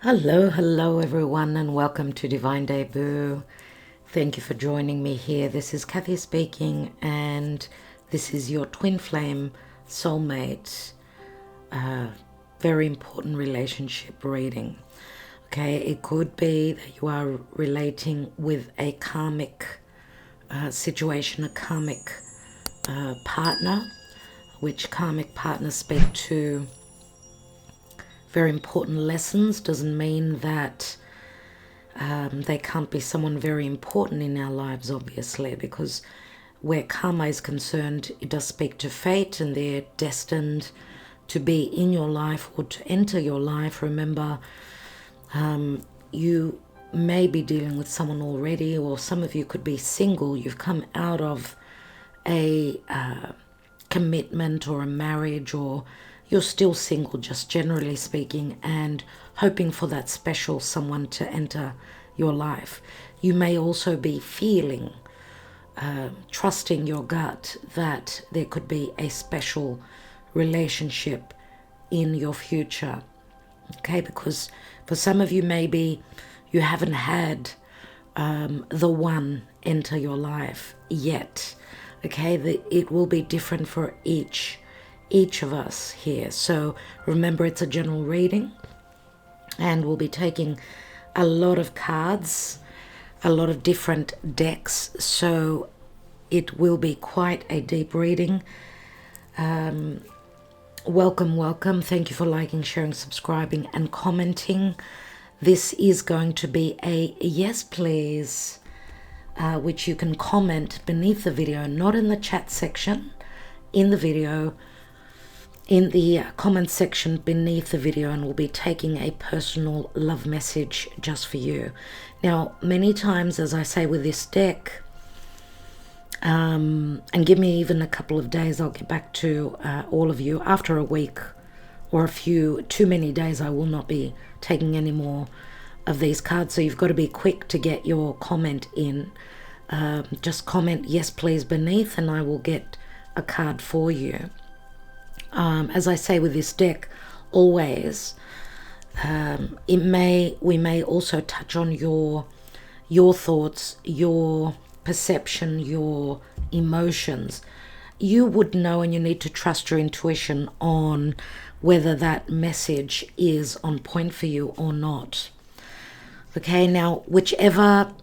Hello everyone, and welcome to Divine Debut. Thank you for joining me here. This is Kathy speaking, and this is your twin flame soulmate, very important relationship reading. Okay, it could be that you are relating with a karmic situation, a karmic partner, which karmic partners speak to very important lessons. Doesn't mean that they can't be someone very important in our lives, obviously, because where karma is concerned, it does speak to fate, and they're destined to be in your life or to enter your life. Remember, you may be dealing with someone already, or some of you could be single. You've come out of a commitment or a marriage, or you're still single, just generally speaking, and hoping for that special someone to enter your life. You may also be feeling, trusting your gut that there could be a special relationship in your future. Okay, because for some of you, maybe you haven't had the one enter your life yet. Okay, it will be different for each of us here. So remember, it's a general reading, and we'll be taking a lot of cards, a lot of different decks, so it will be quite a deep reading. Welcome. Thank you for liking, sharing, subscribing, and commenting. This is going to be a yes please, which you can comment beneath the video, not in the chat section, in the video, in the comment section beneath the video, and we'll be taking a personal love message just for you. Now, many times, as I say with this deck, and give me even a couple of days, I'll get back to all of you. After a week or a few too many days, I will not be taking any more of these cards, so you've got to be quick to get your comment in. Just comment yes please beneath, and I will get a card for you. As I say with this deck, always, we may also touch on your thoughts, your perception, your emotions. You would know, and you need to trust your intuition on whether that message is on point for you or not. Okay, now whichever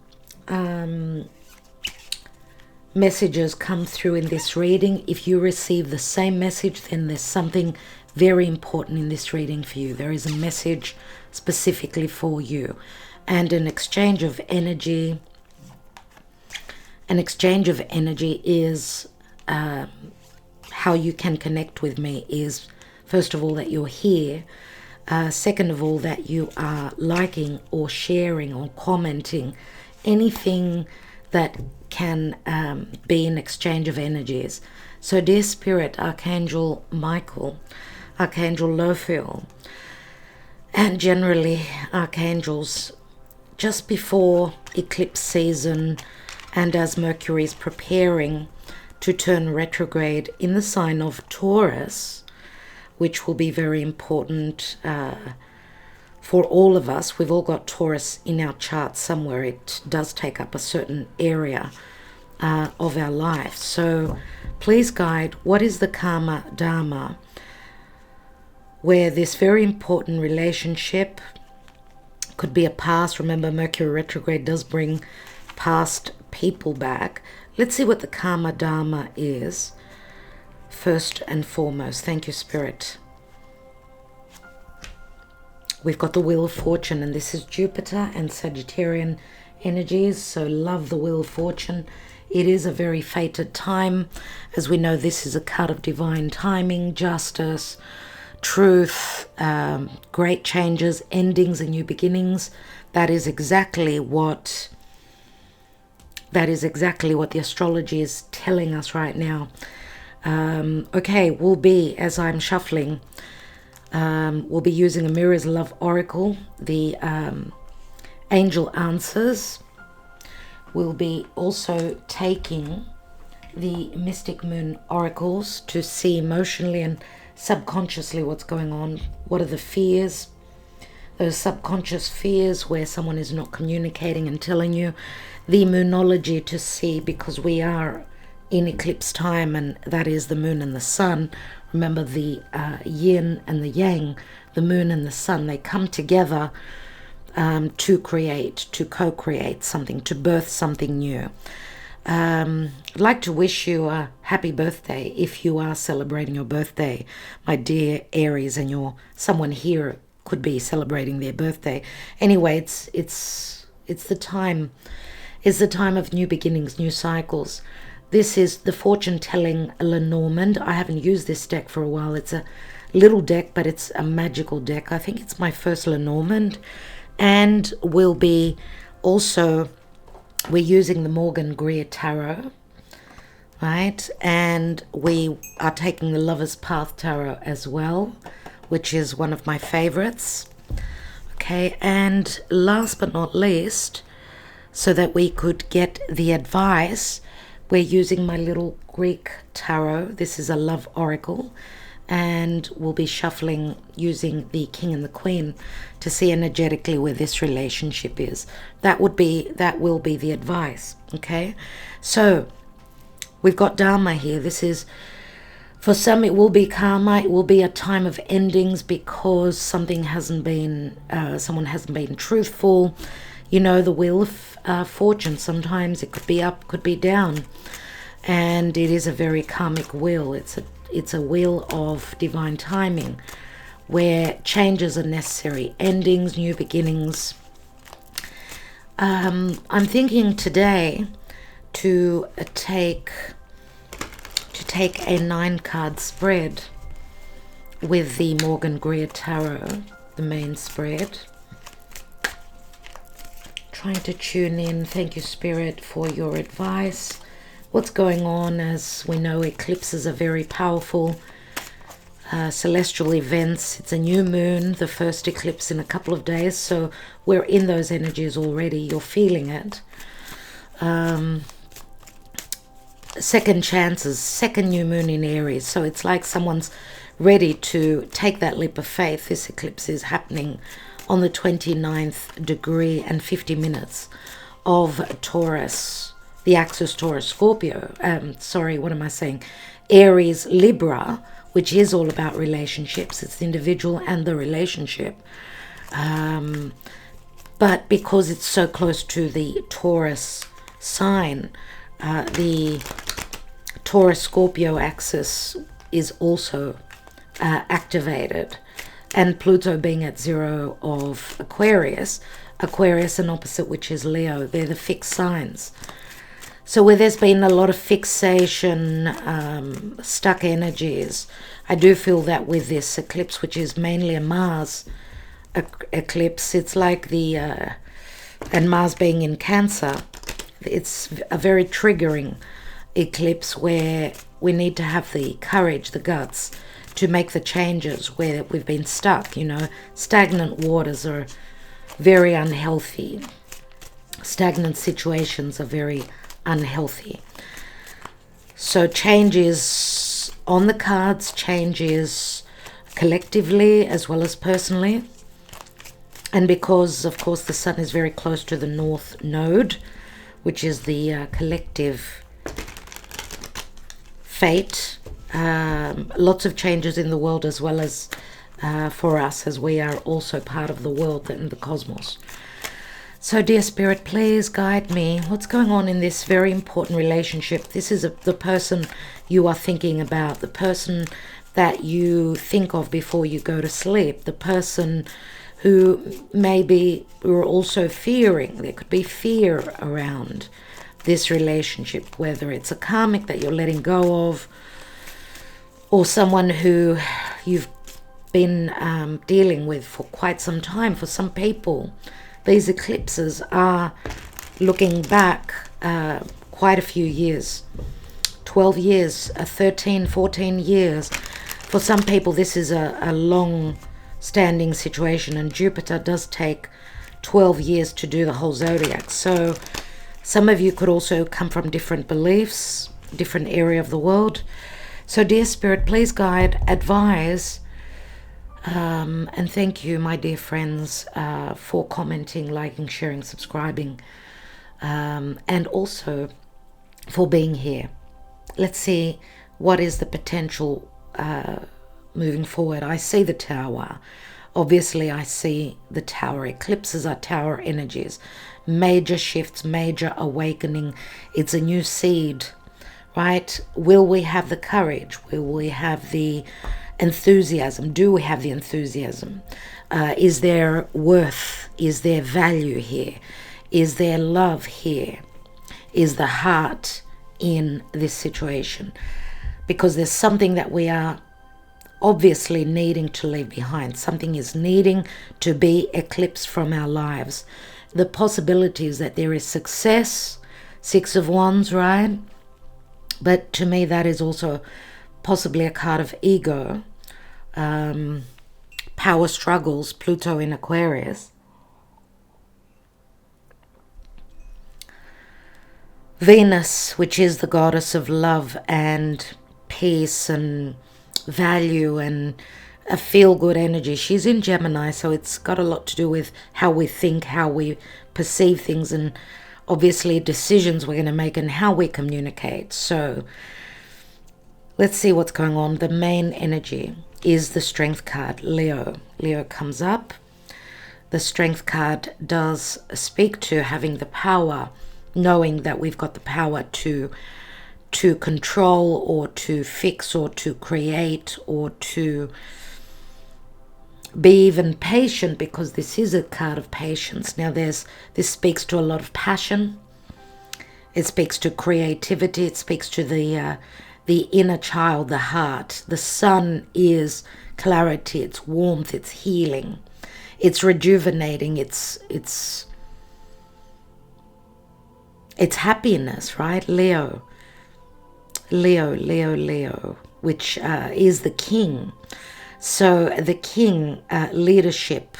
messages come through in this reading, if you receive the same message, then there's something very important in this reading for you. There is a message specifically for you, and an exchange of energy. An exchange of energy is how you can connect with me is, first of all, that you're here. Second of all, that you are liking or sharing or commenting anything that can be an exchange of energies. So dear Spirit, Archangel Michael, Archangel Lophiel, and generally archangels, just before eclipse season, and as Mercury is preparing to turn retrograde in the sign of Taurus, which will be very important for all of us. We've all got Taurus in our chart somewhere. It does take up a certain area of our life. So please guide, what is the karma dharma where this very important relationship could be a past. Remember, Mercury retrograde does bring past people back. Let's see what the karma dharma is first and foremost. Thank you, Spirit. We've got the Wheel of Fortune, and this is Jupiter and Sagittarian energies, so love the Wheel of Fortune. It is a very fated time. As we know, this is a card of divine timing, justice, truth, great changes, endings and new beginnings. That is exactly what the astrology is telling us right now. Okay, we'll be, as I'm shuffling, we'll be using a Mirror's Love Oracle, the Angel Answers. We'll be also taking the Mystic Moon Oracles to see emotionally and subconsciously what's going on. What are the fears? those subconscious fears where someone is not communicating and telling you. The moonology to see, because we are in eclipse time, and that is the moon and the sun. Remember, the yin and the yang, the moon and the sun, they come together to create, to co-create something, to birth something new. I'd like to wish you a happy birthday if you are celebrating your birthday, my dear Aries, and someone here could be celebrating their birthday. Anyway, it's the time. It's the time of new beginnings, new cycles. This is the fortune telling Lenormand. I haven't used this deck for a while. It's a little deck, but it's a magical deck. I think it's my first Lenormand, and will be also. We're using the Morgan Greer Tarot, right? And we are taking the Lover's Path Tarot as well, which is one of my favorites. Okay, and last but not least, so that we could get the advice, we're using my little Greek tarot. This is a love oracle, and we'll be shuffling using the King and the Queen to see energetically where this relationship is. That will be the advice. Okay, so we've got Dharma here. This is, for some it will be karma. It will be a time of endings because someone hasn't been truthful. You know, the wheel of fortune, sometimes it could be up, could be down, and it is a very karmic wheel. It's a wheel of divine timing where changes are necessary, endings, new beginnings. I'm thinking today to take a 9-card spread with the Morgan Greer Tarot, the main spread. Trying to tune in. Thank you, Spirit, for your advice. What's going on? As we know, eclipses are very powerful celestial events. It's a new moon, the first eclipse in a couple of days, so we're in those energies already. You're feeling it. Second chances, second new moon in Aries, so it's like someone's ready to take that leap of faith. This eclipse is happening on the 29th degree and 50 minutes of Taurus, the axis Taurus Scorpio, Aries Libra, which is all about relationships. It's the individual and the relationship. But because it's so close to the Taurus sign, the Taurus Scorpio axis is also activated. And Pluto being at 0 of Aquarius, an opposite which is Leo, they're the fixed signs. So where there's been a lot of fixation, stuck energies, I do feel that with this eclipse, which is mainly a Mars eclipse, it's like and Mars being in Cancer, it's a very triggering eclipse where we need to have the courage, the guts, to make the changes where we've been stuck. You know, stagnant waters are very unhealthy. Stagnant situations are very unhealthy. So change is on the cards, change is collectively as well as personally. And because, of course, the sun is very close to the North Node, which is the collective fate, lots of changes in the world as well as for us, as we are also part of the world and the cosmos. So, dear Spirit, please guide me. What's going on in this very important relationship? This is the person you are thinking about, the person that you think of before you go to sleep, the person who maybe you're also fearing. There could be fear around this relationship, whether it's a karmic that you're letting go of, or someone who you've been dealing with for quite some time. For some people, these eclipses are looking back quite a few years, 12 years, 13, 14 years. For some people, this is a long-standing situation, and Jupiter does take 12 years to do the whole zodiac. So some of you could also come from different beliefs, different area of the world. So, dear Spirit, please guide, advise, And thank you, my dear friends, for commenting, liking, sharing, subscribing, and also for being here. Let's see what is the potential moving forward. I see the Tower. Obviously, I see the Tower. Eclipses are Tower energies. Major shifts, major awakening. It's a new seed, right? Will we have the courage? Will we have the enthusiasm? Do we have the enthusiasm? Is there worth? Is there value here? Is there love here? Is the heart in this situation? Because there's something that we are obviously needing to leave behind. Something is needing to be eclipsed from our lives. The possibility is that there is success, Six of Wands, right? But to me, that is also possibly a card of ego, power struggles, Pluto in Aquarius. Venus, which is the goddess of love and peace and value and a feel-good energy. She's in Gemini, so it's got a lot to do with how we think, how we perceive things, and obviously decisions we're going to make and how we communicate. So let's see what's going on. The main energy is the Strength card, Leo. Leo comes up. The Strength card does speak to having the power, knowing that we've got the power to control or to fix or to create or to be even patient, because this is a card of patience. Now this speaks to a lot of passion. It speaks to creativity. It speaks to the inner child, the heart. The sun is clarity, it's warmth, it's healing, it's rejuvenating, it's happiness, right? Leo, which is the king. So the king, leadership,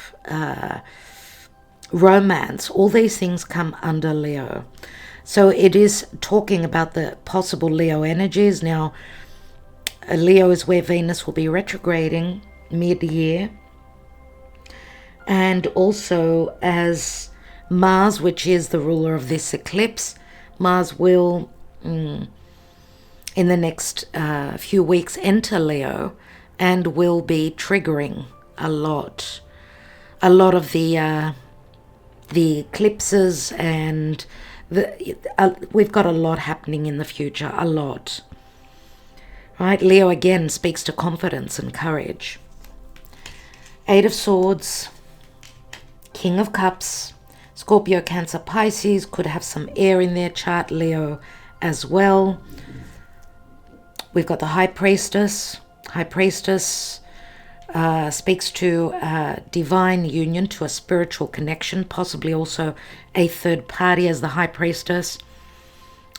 romance, all these things come under Leo. So it is talking about the possible Leo energies. Now, Leo is where Venus will be retrograding mid-year. And also as Mars, which is the ruler of this eclipse, Mars will, in the next few weeks, enter Leo and will be triggering a lot of the eclipses, and we've got a lot happening in the future, a lot. Right, Leo again speaks to confidence and courage. Eight of Swords, King of Cups, Scorpio, Cancer, Pisces, could have some air in their chart, Leo as well. We've got the High Priestess. High Priestess speaks to divine union, to a spiritual connection, possibly also a third party as the High Priestess.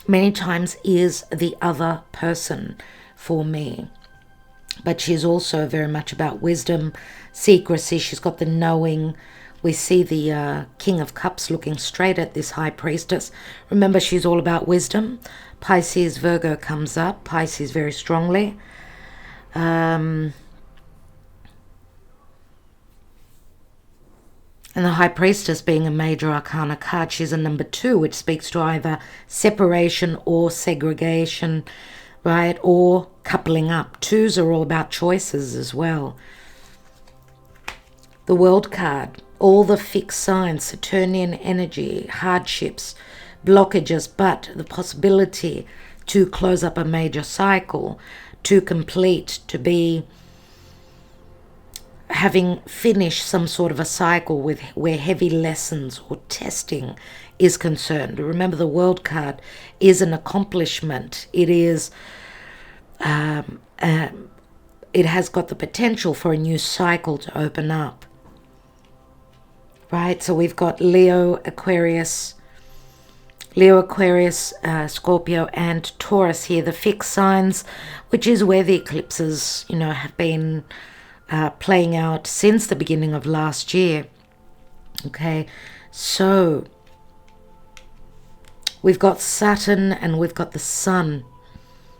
Many times is the other person for me. But she's also very much about wisdom, secrecy. She's got the knowing. We see the King of Cups looking straight at this High Priestess. Remember, she's all about wisdom. Pisces, Virgo comes up. Pisces very strongly. And the High Priestess being a major arcana card, she's a number 2, which speaks to either separation or segregation, right? Or coupling up. 2s are all about choices as well. The World card, all the fixed signs, Saturnian energy, hardships, blockages, but the possibility to close up a major cycle, to complete, to be having finished some sort of a cycle with where heavy lessons or testing is concerned. Remember, the World card is an accomplishment. It is it has got the potential for a new cycle to open up, right? So we've got Leo, Aquarius, Scorpio and Taurus here, the fixed signs, which is where the eclipses, have been playing out since the beginning of last year. Okay, so we've got Saturn and we've got the Sun.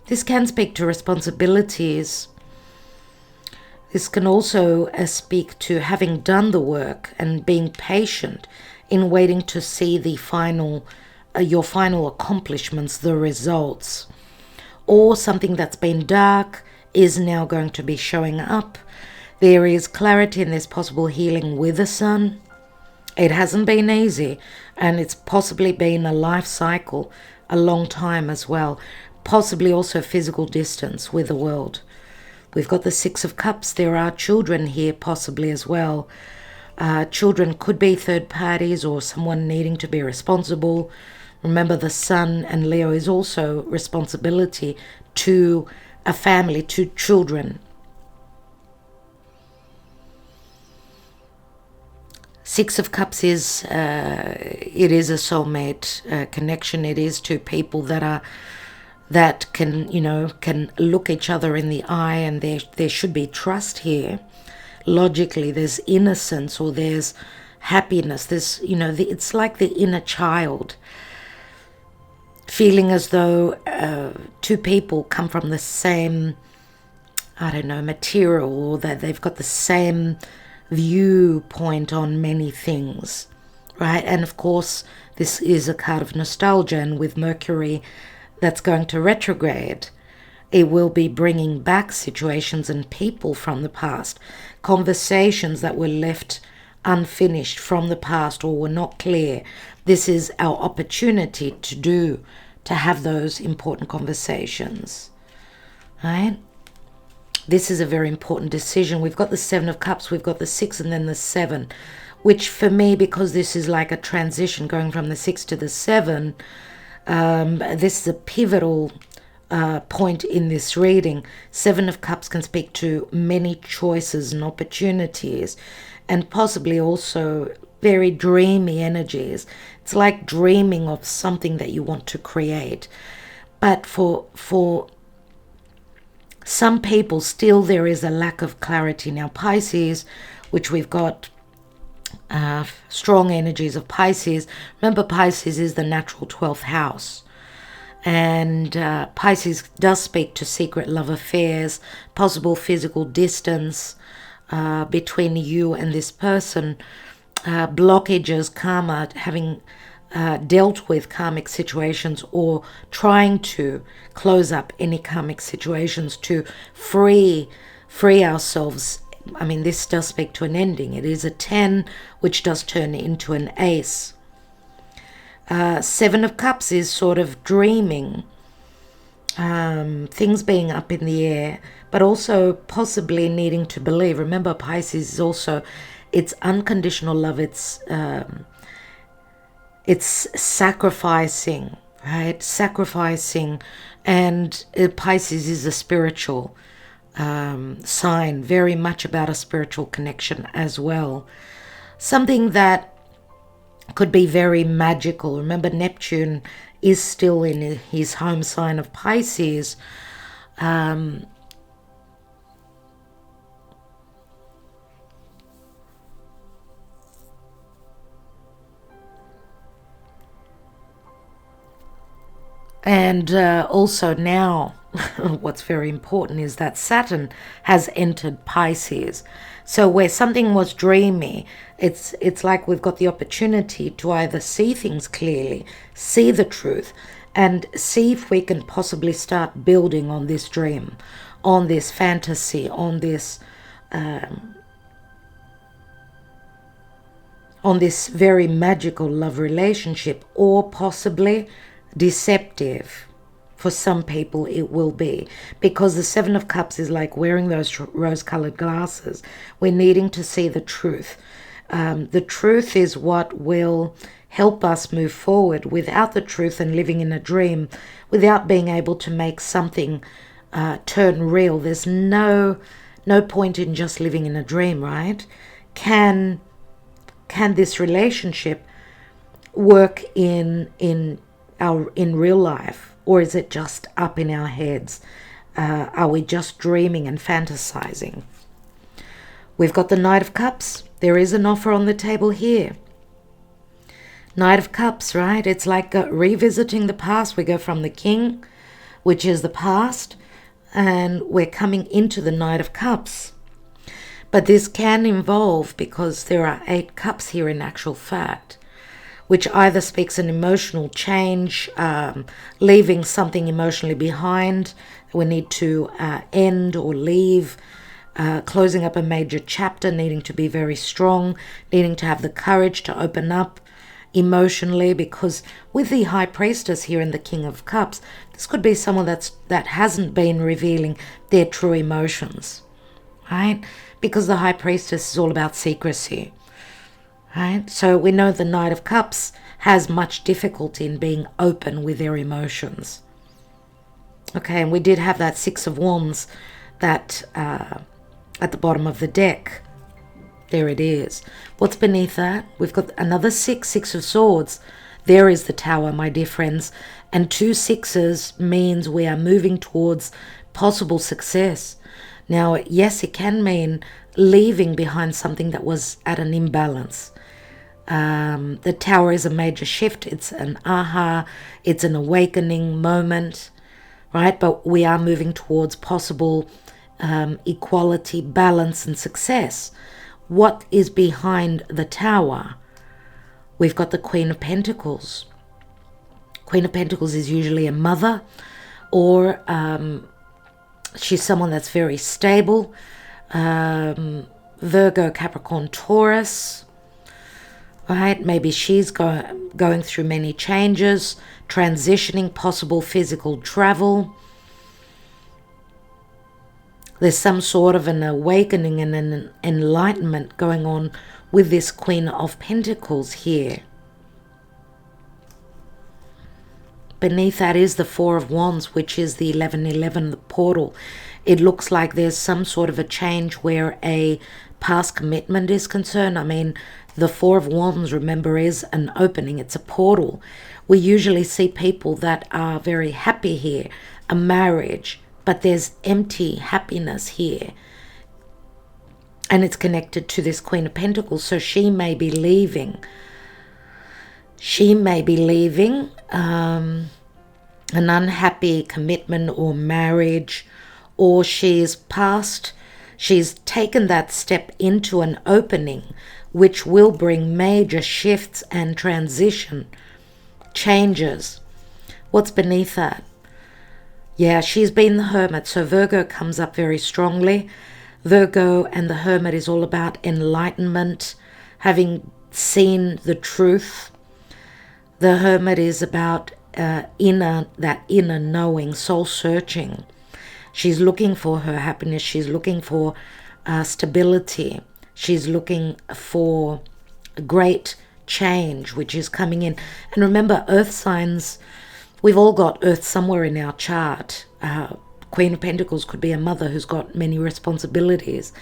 This can speak to responsibilities, This can also speak to having done the work and being patient in waiting to see the final, your final accomplishments, the results. Or something that's been dark is now going to be showing up. There is clarity and there's possible healing with the sun. It hasn't been easy, and it's possibly been a life cycle, a long time as well. Possibly also physical distance with the world. We've got the Six of Cups. There are children here possibly as well. Children could be third parties or someone needing to be responsible. Remember, the Sun and Leo is also responsibility to a family, to children. Six of Cups is, it is a soulmate connection. It is two people that can, can look each other in the eye, and there should be trust here. Logically, there's innocence or there's happiness. There's, it's like the inner child feeling as though two people come from the same, material, or that they've got the same viewpoint on many things, right? And of course, this is a card of nostalgia, and with Mercury that's going to retrograde, it will be bringing back situations and people from the past, conversations that were left unfinished from the past or were not clear. This is our opportunity to have those important conversations, right? This is a very important decision. We've got the Seven of Cups, we've got the Six, and then the Seven, which for me, because this is like a transition going from the Six to the Seven, this is a pivotal point in this reading. Seven of Cups can speak to many choices and opportunities, and possibly also very dreamy energies. It's like dreaming of something that you want to create. But for some people, still there is a lack of clarity. Now, Pisces, which we've got strong energies of Pisces. Remember, Pisces is the natural 12th house. And Pisces does speak to secret love affairs, possible physical distance between you and this person, blockages, karma, having dealt with karmic situations, or trying to close up any karmic situations to free ourselves. I mean, this does speak to an ending. It is a 10, which does turn into an ace. Seven of Cups is sort of dreaming, things being up in the air, but also possibly needing to believe. Remember, Pisces is also, it's unconditional love. It's sacrificing, right? Sacrificing, and Pisces is a spiritual sign, very much about a spiritual connection as well. Something that could be very magical. Remember, Neptune is still in his home sign of Pisces. And also now, what's very important is that Saturn has entered Pisces. So where something was dreamy, it's like we've got the opportunity to either see things clearly, see the truth, and see if we can possibly start building on this dream, on this fantasy, on this very magical love relationship, or possibly deceptive. For some people it will be, because the Seven of Cups is like wearing those rose-colored glasses. We're needing to see the truth. The truth is what will help us move forward. Without the truth and living in a dream, without being able to make something turn real, there's no point in just living in a dream, right? Can this relationship work in real life? Or is it just up in our heads? Are we just dreaming and fantasizing? We've got the Knight of Cups. There is an offer on the table here. Knight of Cups, right? It's like revisiting the past. We go from the King, which is the past, and we're coming into the Knight of Cups. But this can involve, because there are 8 cups here in actual fact, which either speaks an emotional change, leaving something emotionally behind we need to end or leave, closing up a major chapter, needing to be very strong, needing to have the courage to open up emotionally, because with the High Priestess here and the King of Cups, this could be someone that hasn't been revealing their true emotions, right? Because the High Priestess is all about secrecy, right? So we know the Knight of Cups has much difficulty in being open with their emotions. Okay, and we did have that Six of Wands that at the bottom of the deck. There it is. What's beneath that? We've got another Six of Swords. There is the Tower, my dear friends. And 2 sixes means we are moving towards possible success. Now, yes, it can mean leaving behind something that was at an imbalance. The Tower is a major shift. It's an aha. It's an awakening moment, right? But we are moving towards possible equality, balance, and success. What is behind the Tower? We've got the Queen of Pentacles. Queen of Pentacles is usually a mother, or she's someone that's very stable. Virgo, Capricorn, Taurus, right? Maybe she's going through many changes, transitioning, possible physical travel. There's some sort of an awakening and an enlightenment going on with this Queen of Pentacles here. Beneath that is the Four of Wands, which is the 1111, the portal. It looks like there's some sort of a change where a past commitment is concerned. I mean, the Four of Wands, remember, is an opening. It's a portal. We usually see people that are very happy here, a marriage, but there's empty happiness here. And it's connected to this Queen of Pentacles. So she may be leaving. She may be leaving an unhappy commitment or marriage, or she's taken that step into an opening, which will bring major shifts and transition, changes. What's beneath that? Yeah, she's been the Hermit, so Virgo comes up very strongly. Virgo and the Hermit is all about enlightenment, having seen the truth. The Hermit is about that inner knowing, soul searching. She's looking for her happiness. She's looking for stability. She's looking for a great change, which is coming in. And remember, earth signs, we've all got earth somewhere in our chart. Queen of Pentacles could be a mother who's got many responsibilities.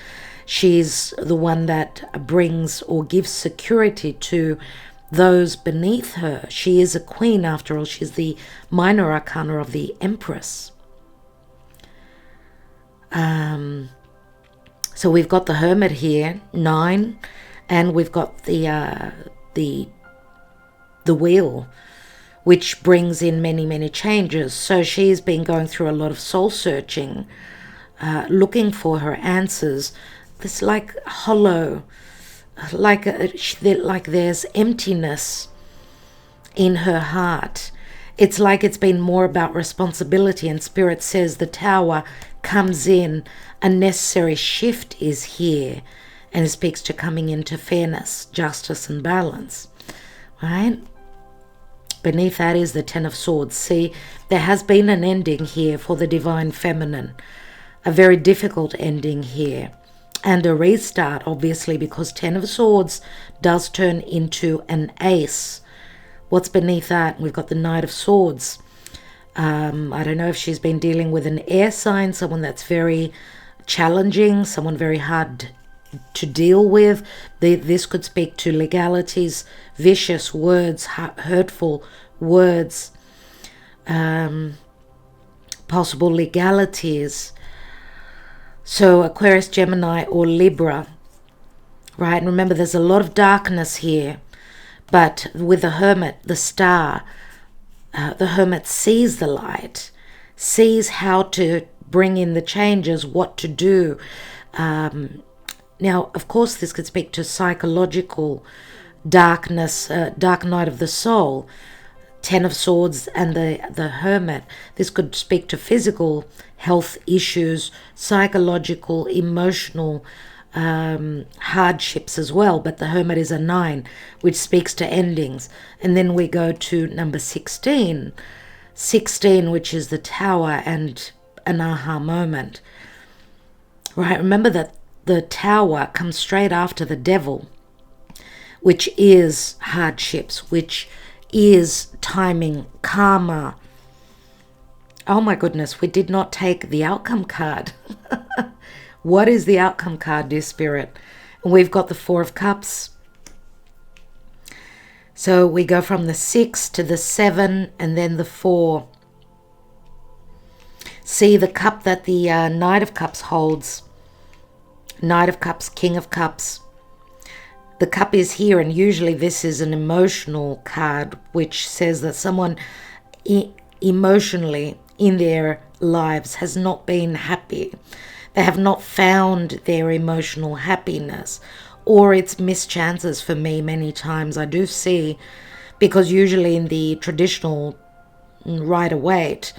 She's the one that brings or gives security to those beneath her. She is a queen, after all. She's the minor arcana of the Empress. So we've got the Hermit here, 9, and we've got the Wheel, which brings in many changes. So she's been going through a lot of soul searching, looking for her answers. This like hollow, like there's emptiness in her heart. It's like it's been more about responsibility, and Spirit says the Tower comes in, a necessary shift is here, and it speaks to coming into fairness, justice, and balance, right? Beneath that is the Ten of Swords. See, there has been an ending here for the Divine Feminine, a very difficult ending here, and a restart, obviously, because Ten of Swords does turn into an ace. What's beneath that? We've got the Knight of Swords. I don't know if she's been dealing with an air sign, someone that's very challenging, someone very hard to deal with. This could speak to legalities, vicious words, hurtful words, possible legalities. So Aquarius, Gemini, or Libra, right? And remember, there's a lot of darkness here, but with the Hermit, the star, the Hermit sees the light, sees how to bring in the changes, what to do. Now, of course, this could speak to psychological darkness, dark night of the soul, Ten of Swords and the Hermit. This could speak to physical health issues, psychological, emotional hardships as well. But the Hermit is a 9, which speaks to endings. And then we go to number 16. 16, which is the Tower and an aha moment. Right, remember that the Tower comes straight after the Devil, which is hardships, which is timing, karma. Oh my goodness, we did not take the outcome card. What is the outcome card, dear Spirit? And we've got the 4 of Cups. So we go from the 6 to the 7 and then the 4. See the cup that the Knight of Cups holds. Knight of Cups, King of Cups. The cup is here, and usually this is an emotional card, which says that someone emotionally in their lives has not been happy. They have not found their emotional happiness, or it's missed chances for me many times. I do see, because usually in the traditional Rider-Waite,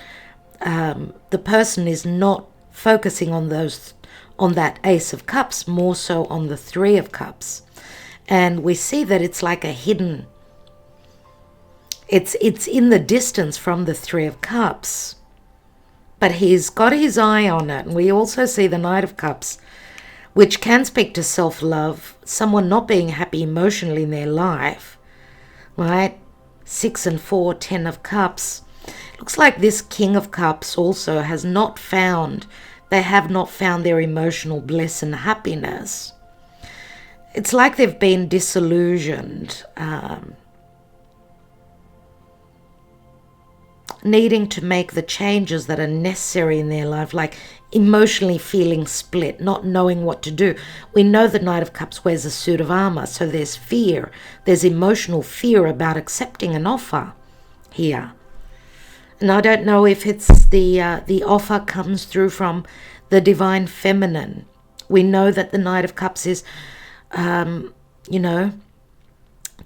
the person is not focusing on that Ace of Cups, more so on the 3 of Cups. And we see that it's like a hidden, it's in the distance from the 3 of Cups, but he's got his eye on it. And we also see the Knight of Cups, which can speak to self-love, someone not being happy emotionally in their life, right? 6 and 4, 10 of Cups. Looks like this King of Cups also has not found, they have not found their emotional bliss and happiness. It's like they've been disillusioned, needing to make the changes that are necessary in their life, like emotionally feeling split, not knowing what to do. We know the Knight of Cups wears a suit of armor, so there's fear. There's emotional fear about accepting an offer here. And I don't know if it's the offer comes through from the Divine Feminine. We know that the Knight of Cups is 2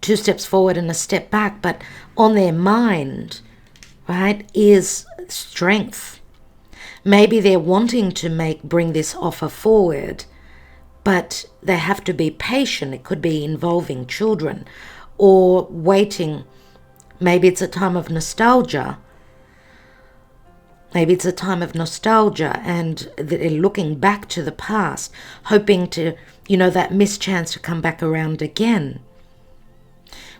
steps forward and a step back, but on their mind, right, is strength. Maybe they're wanting to bring this offer forward, but they have to be patient. It could be involving children or waiting. Maybe it's a time of nostalgia. Maybe it's a time of nostalgia and they're looking back to the past, hoping to, that missed chance to come back around again.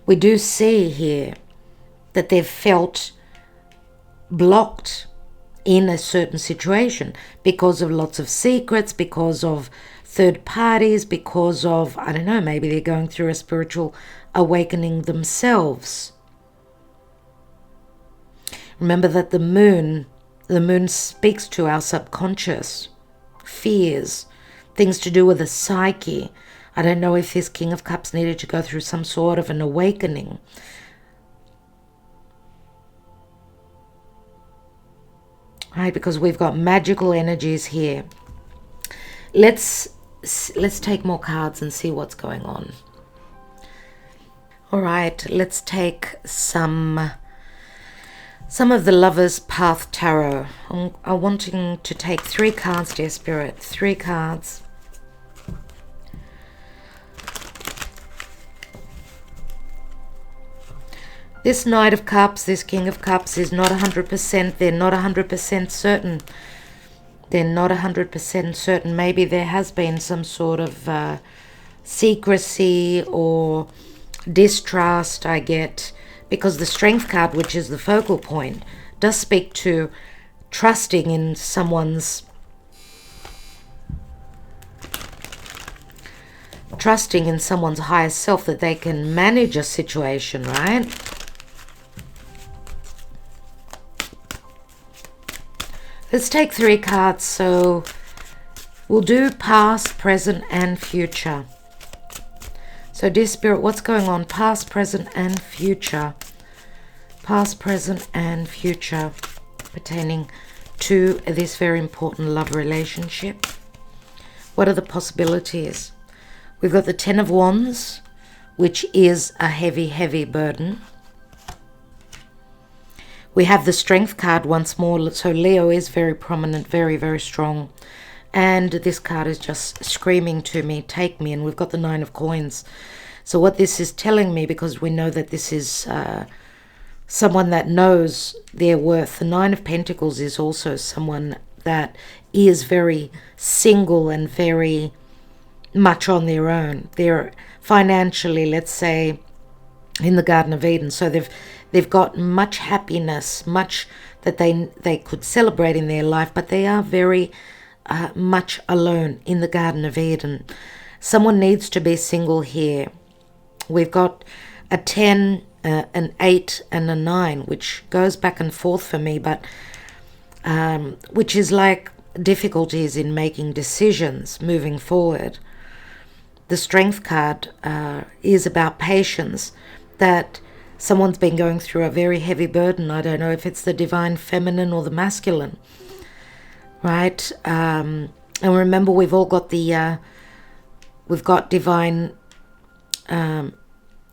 We do see here that they've felt blocked in a certain situation because of lots of secrets, because of third parties, because of, I don't know, maybe they're going through a spiritual awakening themselves. Remember that the moon speaks to our subconscious, fears, things to do with the psyche. I don't know if this King of Cups needed to go through some sort of an awakening. Right, because we've got magical energies here. Let's take more cards and see what's going on. All right, let's take some of the Lover's Path Tarot. I'm wanting to take 3 cards, dear Spirit. 3 cards. This Knight of Cups, this King of Cups is not 100%. They're not 100% certain. They're not 100% certain. Maybe there has been some sort of secrecy or distrust, I get. Because the Strength card, which is the focal point, does speak to trusting in someone's higher self, that they can manage a situation, right? Let's take 3 cards. So we'll do past, present, and future. So, dear Spirit, what's going on? Past, present, and future. Past, present, and future pertaining to this very important love relationship. What are the possibilities? We've got the Ten of Wands, which is a heavy, heavy burden. We have the Strength card once more. So Leo is very prominent, very, very strong. And this card is just screaming to me, take me. And we've got the Nine of Coins. So what this is telling me, because we know that this is someone that knows their worth. The Nine of Pentacles is also someone that is very single and very much on their own. They're financially, let's say, in the Garden of Eden. So they've got much happiness, much that they could celebrate in their life, but they are very much alone in the Garden of Eden. Someone needs to be single here. We've got a 10, an 8, and a 9, which goes back and forth for me, but which is like difficulties in making decisions moving forward. The Strength card is about patience, that someone's been going through a very heavy burden. I don't know if it's the divine feminine or the masculine, right? And remember, we've all got we've got divine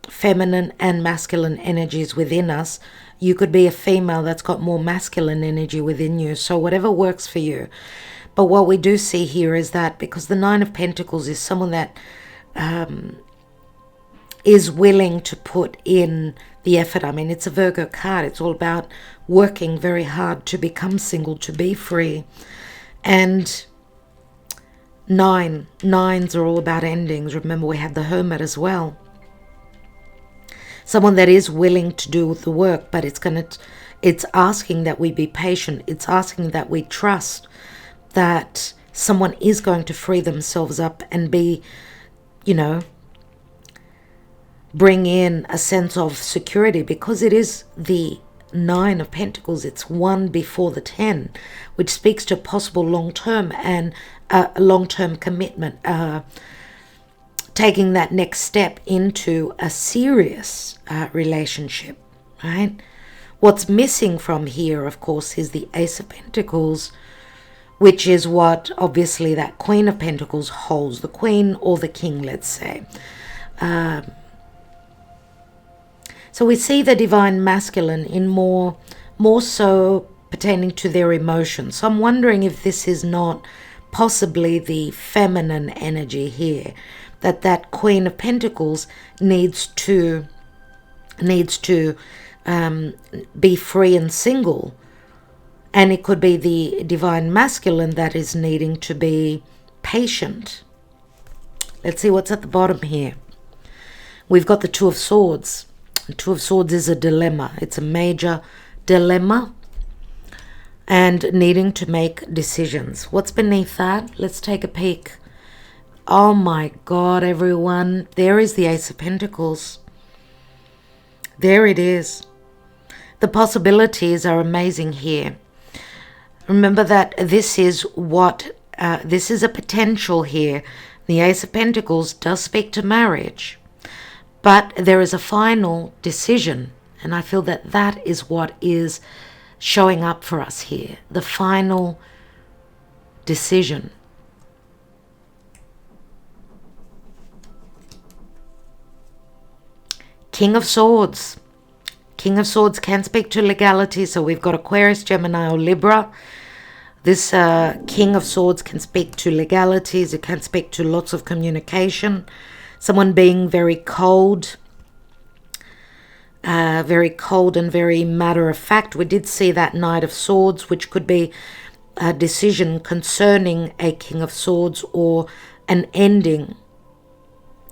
feminine and masculine energies within us. You could be a female that's got more masculine energy within you. So whatever works for you. But what we do see here is that because the Nine of Pentacles is someone that is willing to put in the effort. I mean, it's a Virgo card. It's all about working very hard to become single, to be free. And nines are all about endings. Remember, we had the Hermit as well. Someone that is willing to do the work, but it's asking that we be patient. It's asking that we trust that someone is going to free themselves up and be, you know, bring in a sense of security, because it is the Nine of Pentacles. It's one before the 10, which speaks to possible long-term and a long-term commitment, taking that next step into a serious relationship, right? What's missing from here, of course, is the Ace of Pentacles, which is what obviously that Queen of Pentacles holds, the Queen or the King, let's say. So we see the divine masculine in more so pertaining to their emotions. So I'm wondering if this is not possibly the feminine energy here, that Queen of Pentacles needs to be free and single, and it could be the divine masculine that is needing to be patient. Let's see what's at the bottom here. We've got the Two of Swords. The Two of Swords is a dilemma. It's a major dilemma and needing to make decisions. What's beneath that? Let's take a peek. Oh my God, everyone. There is the Ace of Pentacles. There it is. The possibilities are amazing here. Remember that this is this is a potential here. The Ace of Pentacles does speak to marriage, but there is a final decision. And I feel that that is what is showing up for us here. The final decision. King of Swords. King of Swords can speak to legality. So we've got Aquarius, Gemini, or Libra. This King of Swords can speak to legalities. It can speak to lots of communication. Someone being very cold and very matter of fact. We did see that Knight of Swords, which could be a decision concerning a King of Swords or an ending.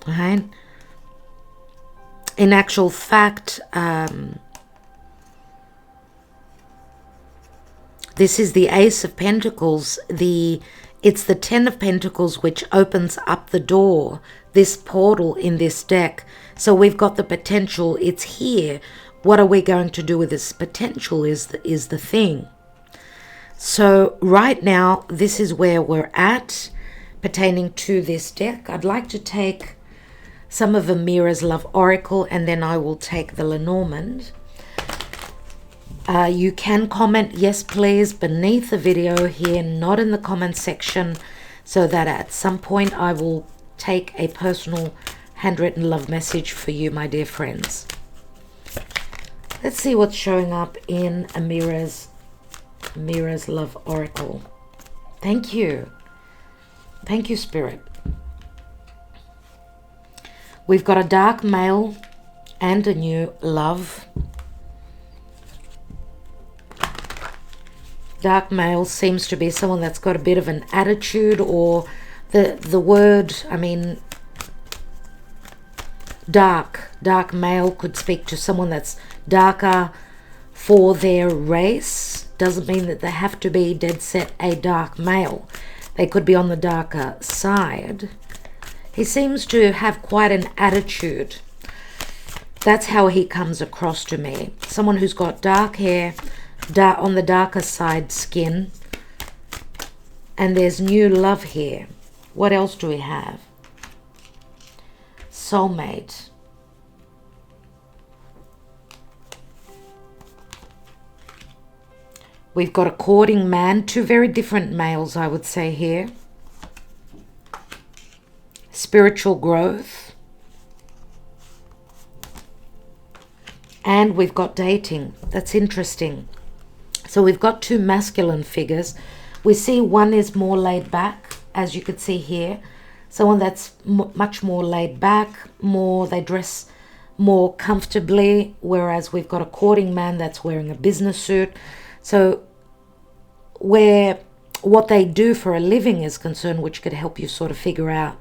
Right? In actual fact, this is the Ace of Pentacles. It's the Ten of Pentacles which opens up the door, this portal in this deck. So we've got the potential. It's here. What are we going to do with this potential is the thing. So right now, this is where we're at pertaining to this deck. I'd like to take some of Amira's Love Oracle, and then I will take the Lenormand. You can comment, yes please, beneath the video here, not in the comment section, so that at some point I will take a personal handwritten love message for you, my dear friends. Let's see what's showing up in Amira's Love Oracle. Thank you. Thank you, Spirit. We've got a dark male and a new love. Dark male seems to be someone that's got a bit of an attitude, or the word, I mean, dark male could speak to someone that's darker for their race. Doesn't mean that they have to be dead set a dark male. They could be on the darker side. He seems to have quite an attitude. That's how he comes across to me. Someone who's got dark hair, on the darker side skin, and there's new love here. What else do we have? Soulmate. We've got a courting man, two very different males, I would say here. Spiritual growth. And we've got dating. That's interesting. So we've got two masculine figures. We see one is more laid back, as you could see here. Someone that's much more laid back, they dress more comfortably, whereas we've got a courting man that's wearing a business suit. So where what they do for a living is concerned, which could help you sort of figure out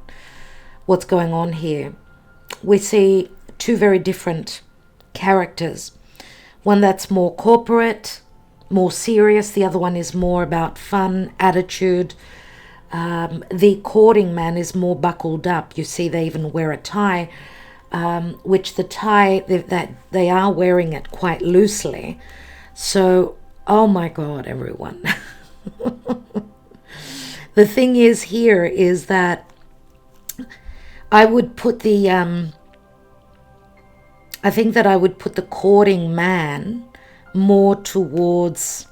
what's going on here. We see two very different characters. One that's more corporate, more serious. The other one is more about fun, attitude. The courting man is more buckled up. You see they even wear a tie, which the tie, that they are wearing it quite loosely. So, oh my God, everyone. The thing is here is that I would put the, I think that I would put the courting man more towards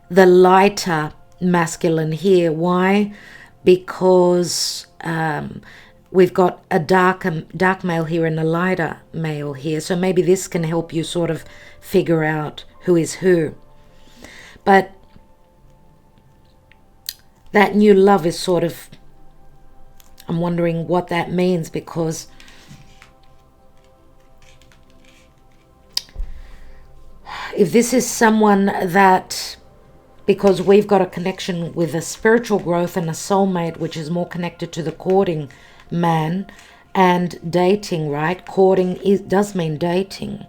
the lighter masculine here. Why? Because we've got a dark male here and a lighter male here. So maybe this can help you sort of figure out who is who. But that new love is sort of, I'm wondering what that means, because if this is someone that, because we've got a connection with a spiritual growth and a soulmate, which is more connected to the courting man and dating, right? Courting does mean dating.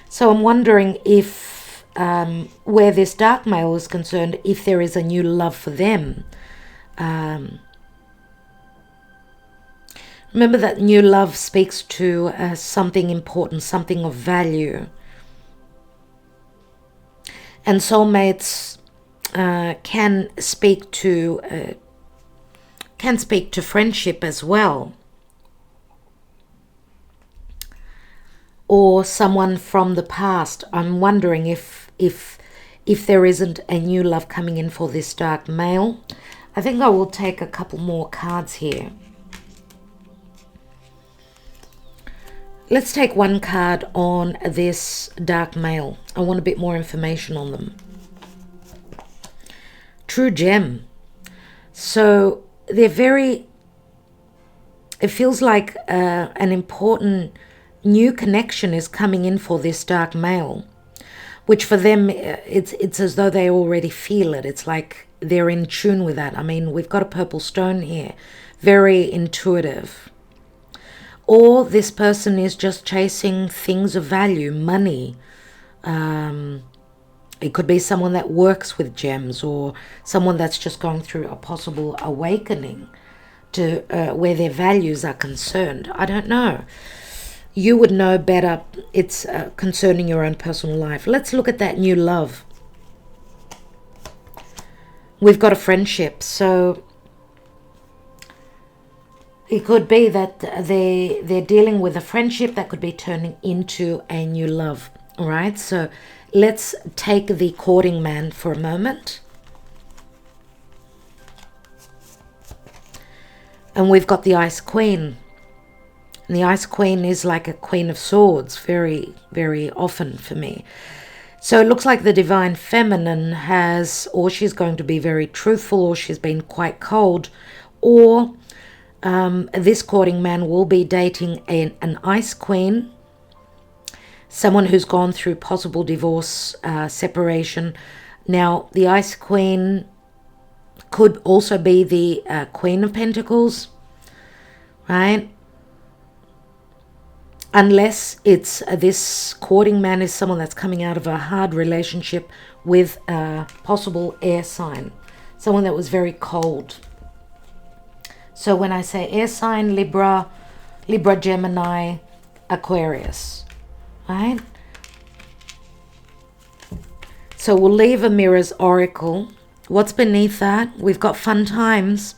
So I'm wondering if, where this dark male is concerned, if there is a new love for them. Remember that new love speaks to something important, something of value. And soulmates can speak to friendship as well, or someone from the past. I'm wondering if there isn't a new love coming in for this dark male. I think I will take a couple more cards here. Let's take one card on this dark male. I want a bit more information on them. True gem. So they're very, it feels like an important new connection is coming in for this dark male, which for them, it's as though they already feel it. It's like they're in tune with that. I mean, we've got a purple stone here, very intuitive. Or this person is just chasing things of value, money. It could be someone that works with gems, or someone that's just going through a possible awakening to where their values are concerned. I don't know. You would know better. It's concerning your own personal life. Let's look at that new love. We've got a friendship. So it could be that they're dealing with a friendship that could be turning into a new love. All right, so let's take the courting man for a moment. And we've got the Ice Queen. And the Ice Queen is like a Queen of Swords very, very often for me. So it looks like the Divine Feminine has, or she's going to be very truthful, or she's been quite cold, or this courting man will be dating an Ice Queen, someone who's gone through possible divorce, separation. Now, the Ice Queen could also be the Queen of Pentacles, right? Unless it's this courting man is someone that's coming out of a hard relationship with a possible air sign, someone that was very cold. So when I say air sign, Libra, Gemini, Aquarius, right? So we'll leave a Mirror's Oracle. What's beneath that? We've got fun times.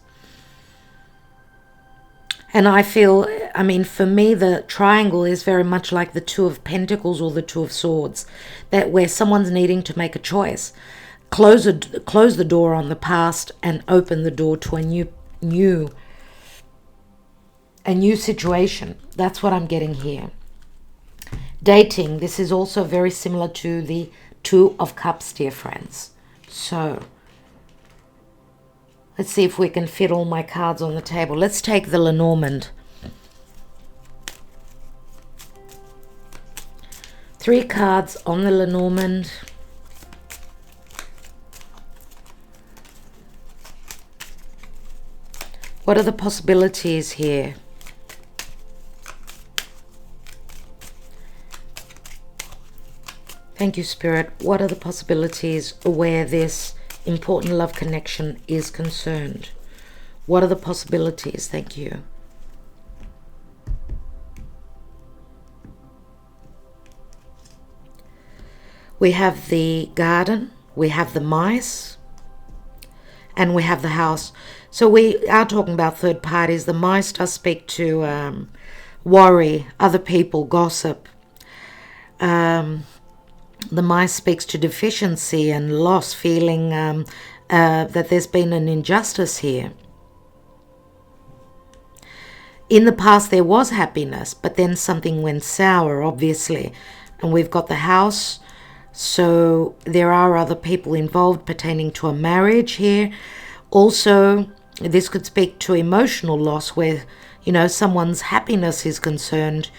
And I feel, I mean, for me, the triangle is very much like the Two of Pentacles or the Two of Swords, that where someone's needing to make a choice. Close the door on the past and open the door to a new situation. That's what I'm getting here. Dating, this is also very similar to the Two of Cups, dear friends. So let's see if we can fit all my cards on the table. Let's take the Lenormand. 3 cards on the Lenormand. What are the possibilities here? Thank you, Spirit. What are the possibilities where this important love connection is concerned? What are the possibilities? Thank you. We have the garden, we have the mice, and we have the house. So we are talking about third parties. The mice does speak to worry, other people, gossip. The mice speaks to deficiency and loss, feeling that there's been an injustice here. In the past there was happiness, but then something went sour, obviously. And we've got the house, so there are other people involved pertaining to a marriage here. Also, this could speak to emotional loss where, you know, someone's happiness is concerned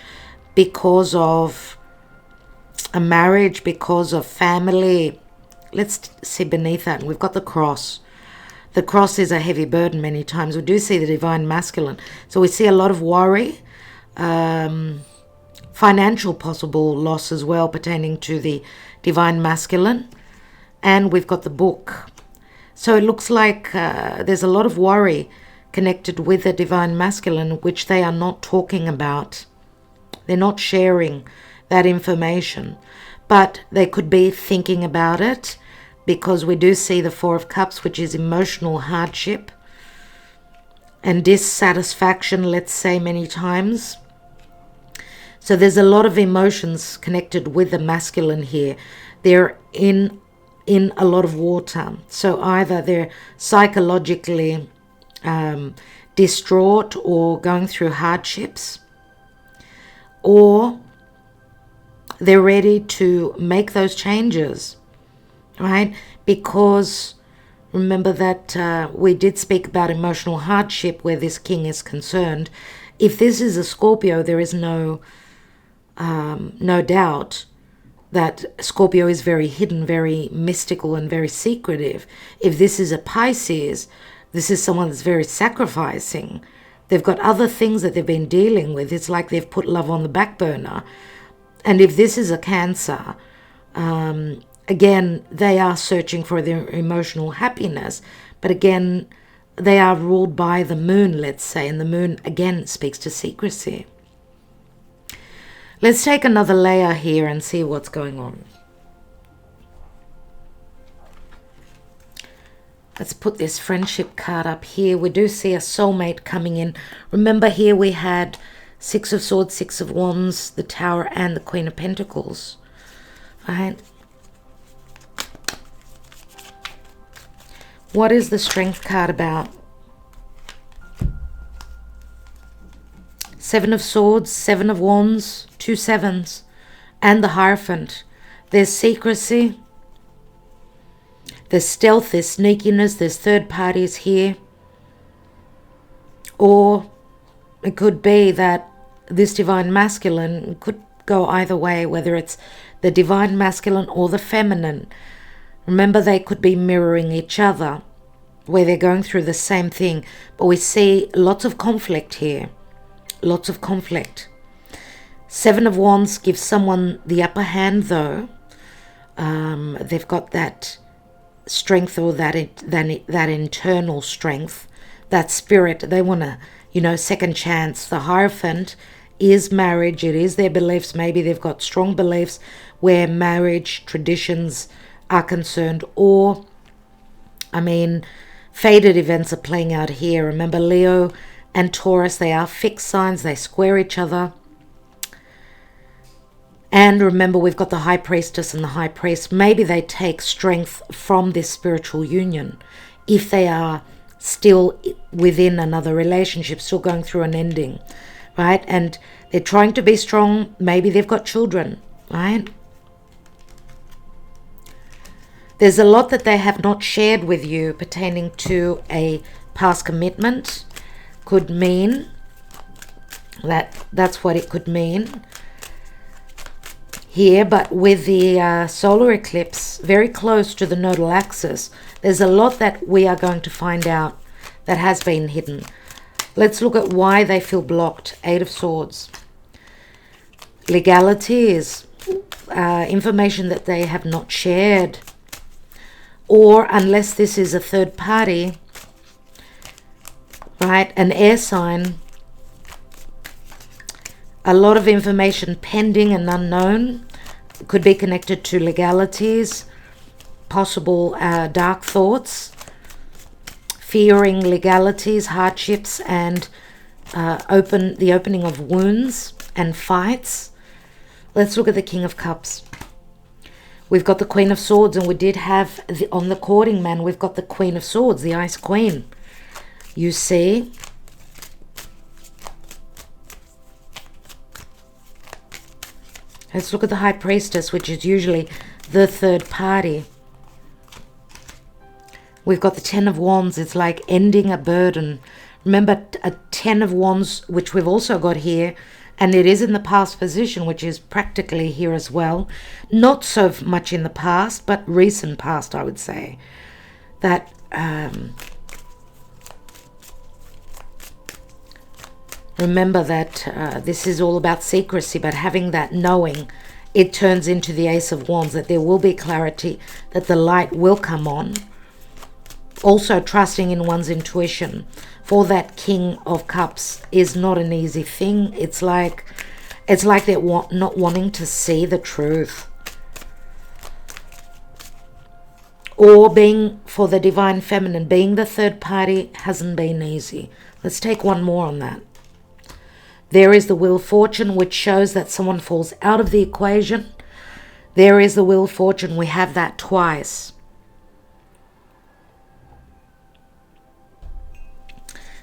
because of a marriage, because of family. Let's see beneath that. We've got the cross. The cross is a heavy burden many times. We do see the divine masculine. So we see a lot of worry, financial possible loss as well pertaining to the divine masculine. And we've got the book. So it looks like there's a lot of worry connected with the divine masculine, which they are not talking about. They're not sharing that information, but they could be thinking about it, because we do see the Four of Cups, which is emotional hardship and dissatisfaction, let's say, many times. So there's a lot of emotions connected with the masculine here. They're in a lot of water. So either they're psychologically distraught or going through hardships, or they're ready to make those changes, right? Because remember that we did speak about emotional hardship where this king is concerned. If this is a Scorpio, there is no doubt that Scorpio is very hidden, very mystical, and very secretive. If this is a Pisces, this is someone that's very sacrificing. They've got other things that they've been dealing with. It's like they've put love on the back burner. And if this is a Cancer, again, they are searching for their emotional happiness. But again, they are ruled by the moon, let's say. And the moon, again, speaks to secrecy. Let's take another layer here and see what's going on. Let's put this friendship card up here. We do see a soulmate coming in. Remember, here we had Six of Swords, Six of Wands, the Tower, and the Queen of Pentacles. Right? What is the Strength card about? Seven of Swords, Seven of Wands, 2 sevens, and the Hierophant. There's secrecy, there's stealth, there's sneakiness, there's third parties here. Or it could be that this divine masculine could go either way, whether it's the divine masculine or the feminine. Remember, they could be mirroring each other, where they're going through the same thing. But we see lots of conflict here. Lots of conflict. Seven of Wands gives someone the upper hand, though. They've got that strength, or that internal strength, that spirit. They want to, second chance. The Hierophant is marriage. It is their beliefs. Maybe they've got strong beliefs where marriage traditions are concerned, or, fated events are playing out here. Remember, Leo and Taurus, they are fixed signs. They square each other. And remember, we've got the High Priestess and the High Priest. Maybe they take strength from this spiritual union if they are still within another relationship, still going through an ending, right? And they're trying to be strong. Maybe they've got children, right? There's a lot that they have not shared with you pertaining to a past commitment. Could mean that's what it could mean here. But with the solar eclipse very close to the nodal axis, there's a lot that we are going to find out that has been hidden. Let's look at why they feel blocked. Eight of Swords. Legality is information that they have not shared, or unless this is a third party, right, an air sign, a lot of information pending and unknown. Could be connected to legalities, possible dark thoughts, fearing legalities, hardships, and the opening of wounds and fights. Let's look at the King of Cups. We've got the Queen of Swords, and we did have on the courting man, we've got the Queen of Swords, the Ice Queen. You see, let's look at the High Priestess, which is usually the third party. We've got the Ten of Wands. It's like ending a burden. Remember, a Ten of Wands, which we've also got here, and it is in the past position, which is practically here as well. Not so much in the past, but recent past, I would say. That remember that this is all about secrecy, but having that knowing, it turns into the Ace of Wands, that there will be clarity, that the light will come on. Also, trusting in one's intuition for that King of Cups is not an easy thing. It's like they're not wanting to see the truth. Or being, for the divine feminine, being the third party hasn't been easy. Let's take one more on that. There is the Wheel of Fortune, which shows that someone falls out of the equation. There is the Wheel of Fortune. We have that twice.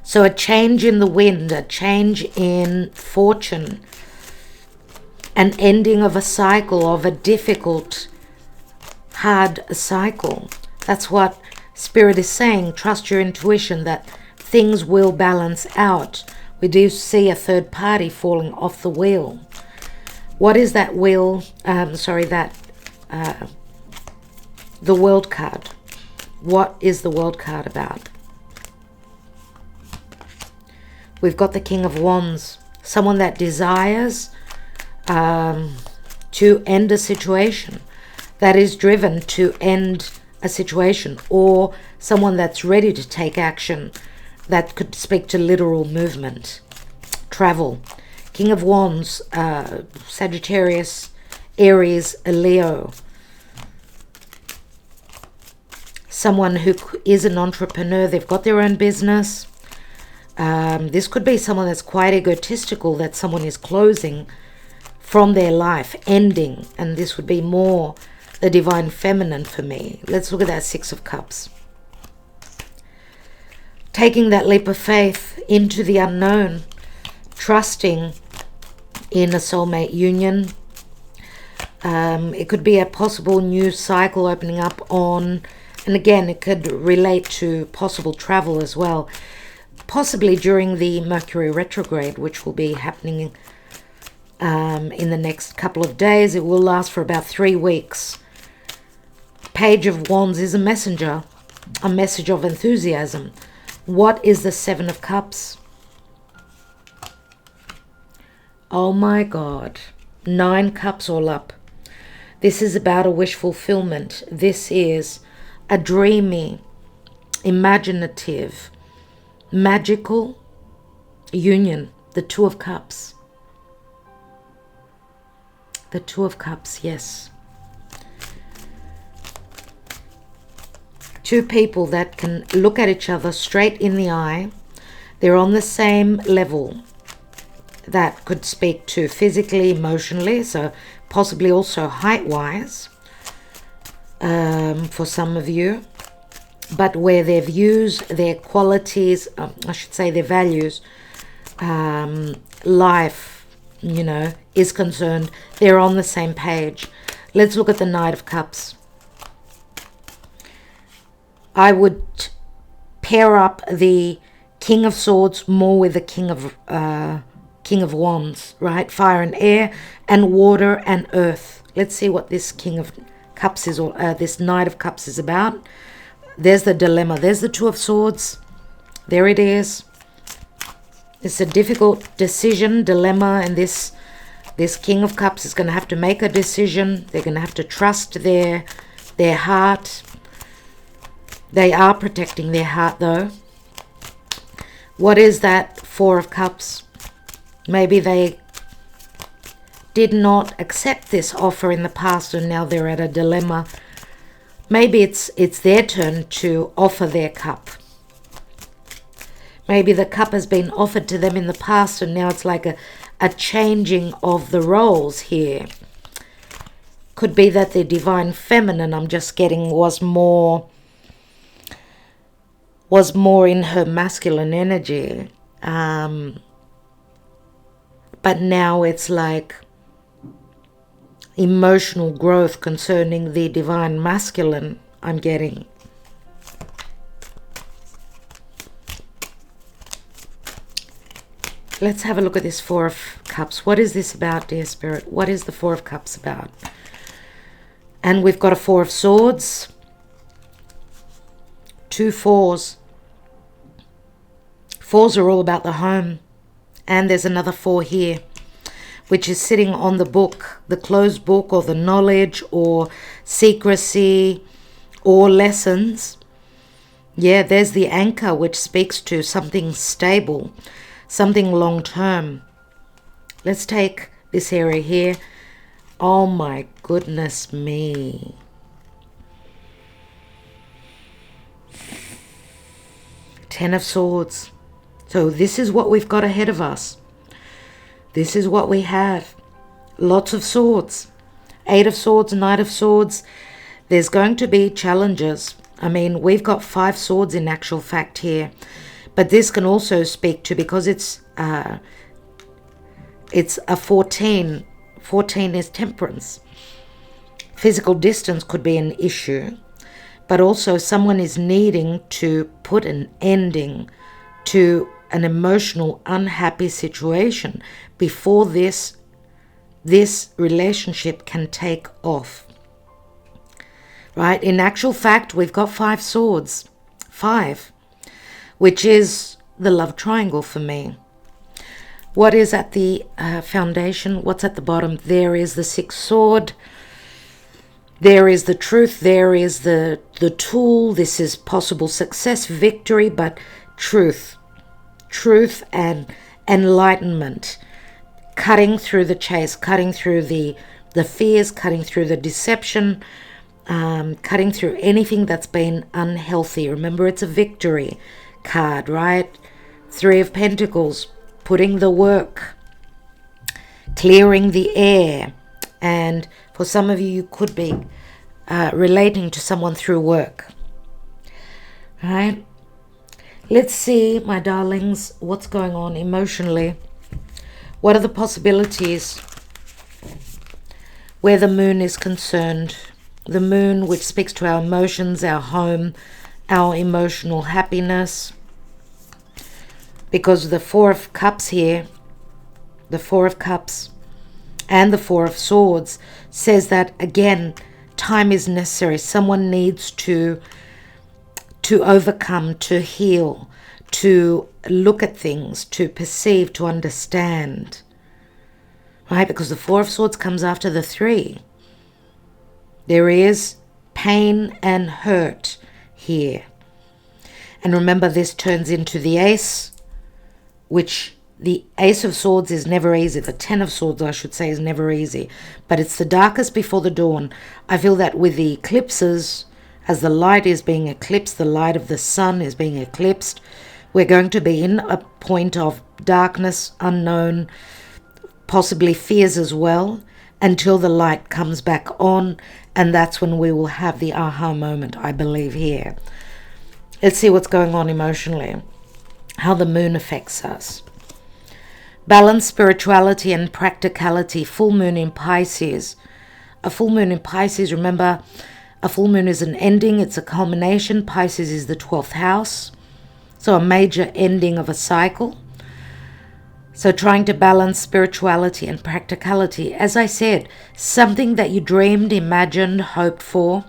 So a change in the wind, a change in fortune, an ending of a cycle, of a difficult, hard cycle. That's what Spirit is saying. Trust your intuition that things will balance out. We do see a third party falling off the wheel. What is that wheel? The World card. What is the World card about? We've got the King of Wands, someone that desires to end a situation, that is driven to end a situation, or someone that's ready to take action, that could speak to literal movement, travel. King of Wands, Sagittarius, Aries, Leo. Someone who is an entrepreneur, they've got their own business. This could be someone that's quite egotistical, that someone is closing from their life, ending, and this would be more the divine feminine for me. Let's look at that Six of Cups. Taking that leap of faith into the unknown, trusting in a soulmate union. It could be a possible new cycle opening up on, and again, it could relate to possible travel as well, possibly during the Mercury retrograde, which will be happening in the next couple of days. It will last for about 3 weeks. Page of Wands is a messenger, a message of enthusiasm. What is the Seven of Cups? Oh my God. 9 cups all up. This is about a wish fulfillment. This is a dreamy, imaginative, magical union. The Two of Cups. The Two of Cups, yes. 2 people that can look at each other straight in the eye. They're on the same level. That could speak to physically, emotionally, so possibly also height-wise for some of you. But where their views, their qualities, I should say their values, life, you know, is concerned, they're on the same page. Let's look at the Knight of Cups. I would pair up the King of Swords more with the King of Wands, right? Fire and air and water and earth. Let's see what this King of Cups is, or this Knight of Cups is about. There's the dilemma. There's the Two of Swords. There it is. It's a difficult decision, dilemma, and this King of Cups is going to have to make a decision. They're going to have to trust their heart. They are protecting their heart, though. What is that Four of Cups? Maybe they did not accept this offer in the past and now they're at a dilemma. Maybe it's their turn to offer their cup. Maybe the cup has been offered to them in the past and now it's like a changing of the roles here. Could be that the divine feminine, I'm just getting, was more in her masculine energy. But now it's like emotional growth concerning the divine masculine, I'm getting. Let's have a look at this Four of Cups. What is this about, dear Spirit? What is the Four of Cups about? And we've got a Four of Swords. 2 fours. Fours are all about the home. And there's another 4 here, which is sitting on the book, the closed book, or the knowledge, or secrecy, or lessons. Yeah, there's the anchor, which speaks to something stable, something long-term. Let's take this area here. Oh my goodness me. Ten of Swords. So this is what we've got ahead of us. This is what we have. Lots of swords. 8 of Swords, Knight of Swords. There's going to be challenges. I mean, we've got 5 swords in actual fact here. But this can also speak to, because it's a 14. 14 is temperance. Physical distance could be an issue. But also someone is needing to put an ending to an emotional, unhappy situation before this relationship can take off. Right? In actual fact, we've got 5 swords. 5. Which is the love triangle for me. What is at the foundation? What's at the bottom? There is the 6th sword. There is the truth. There is the tool. This is possible success, victory, but truth. Truth and enlightenment. Cutting through the chase, cutting through the fears, cutting through the deception, cutting through anything that's been unhealthy. Remember, it's a victory card, right? 3 of Pentacles, putting the work, clearing the air. And for some of you, you could be relating to someone through work. Right? Let's see, my darlings, what's going on emotionally What are the possibilities where the moon is concerned? The moon, which speaks to our emotions, our home, our emotional happiness. Because the Four of Cups here, the Four of Cups and the Four of Swords says that, again, time is necessary. Someone needs to overcome, to heal, to look at things, to perceive, to understand. Right? Because the Four of Swords comes after the Three. There is pain and hurt here. And remember, this turns into the Ace, which the Ace of Swords is never easy. The Ten of Swords, I should say, is never easy. But it's the darkest before the dawn. I feel that with the eclipses, as the light is being eclipsed, the light of the sun is being eclipsed, we're going to be in a point of darkness, unknown, possibly fears as well, until the light comes back on, and that's when we will have the aha moment, I believe, here. Let's see what's going on emotionally, how the moon affects us. Balance, spirituality and practicality. Full moon in Pisces. A full moon in Pisces, remember, a full moon is an ending, it's a culmination. Pisces is the 12th house, so a major ending of a cycle. So trying to balance spirituality and practicality. As I said, something that you dreamed, imagined, hoped for,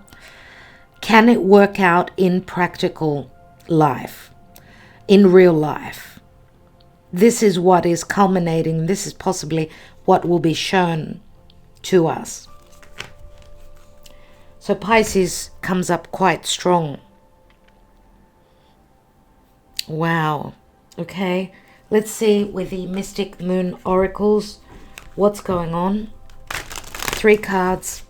can it work out in practical life, in real life? This is what is culminating. This is possibly what will be shown to us. So Pisces comes up quite strong. Wow. Okay. Let's see with the Mystic Moon Oracles what's going on. 3 cards.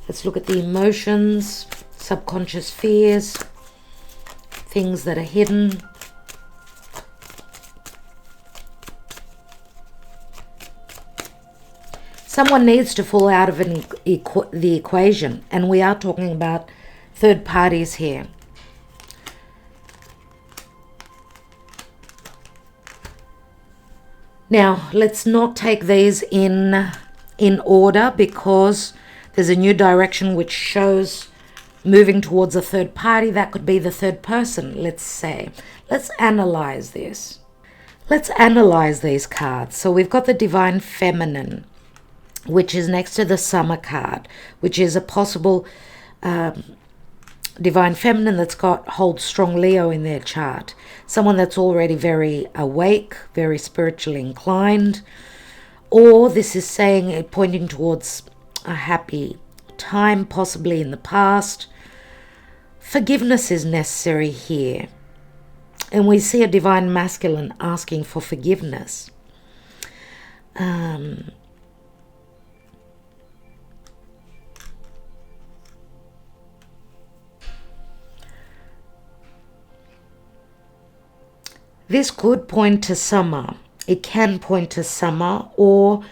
Let's look at the emotions, subconscious fears, things that are hidden. Someone needs to fall out of the equation, and we are talking about third parties here. Now, let's not take these in order, because there's a new direction which shows moving towards a third party. That could be the third person, let's say. Let's analyze this. Let's analyze these cards. So we've got the Divine Feminine, which is next to the Summer card, which is a possible Divine Feminine that's holds strong Leo in their chart. Someone that's already very awake, very spiritually inclined. Or this is saying, pointing towards a happy time, possibly in the past. Forgiveness is necessary here. And we see a Divine Masculine asking for forgiveness. This could point to summer. It can point to summer, or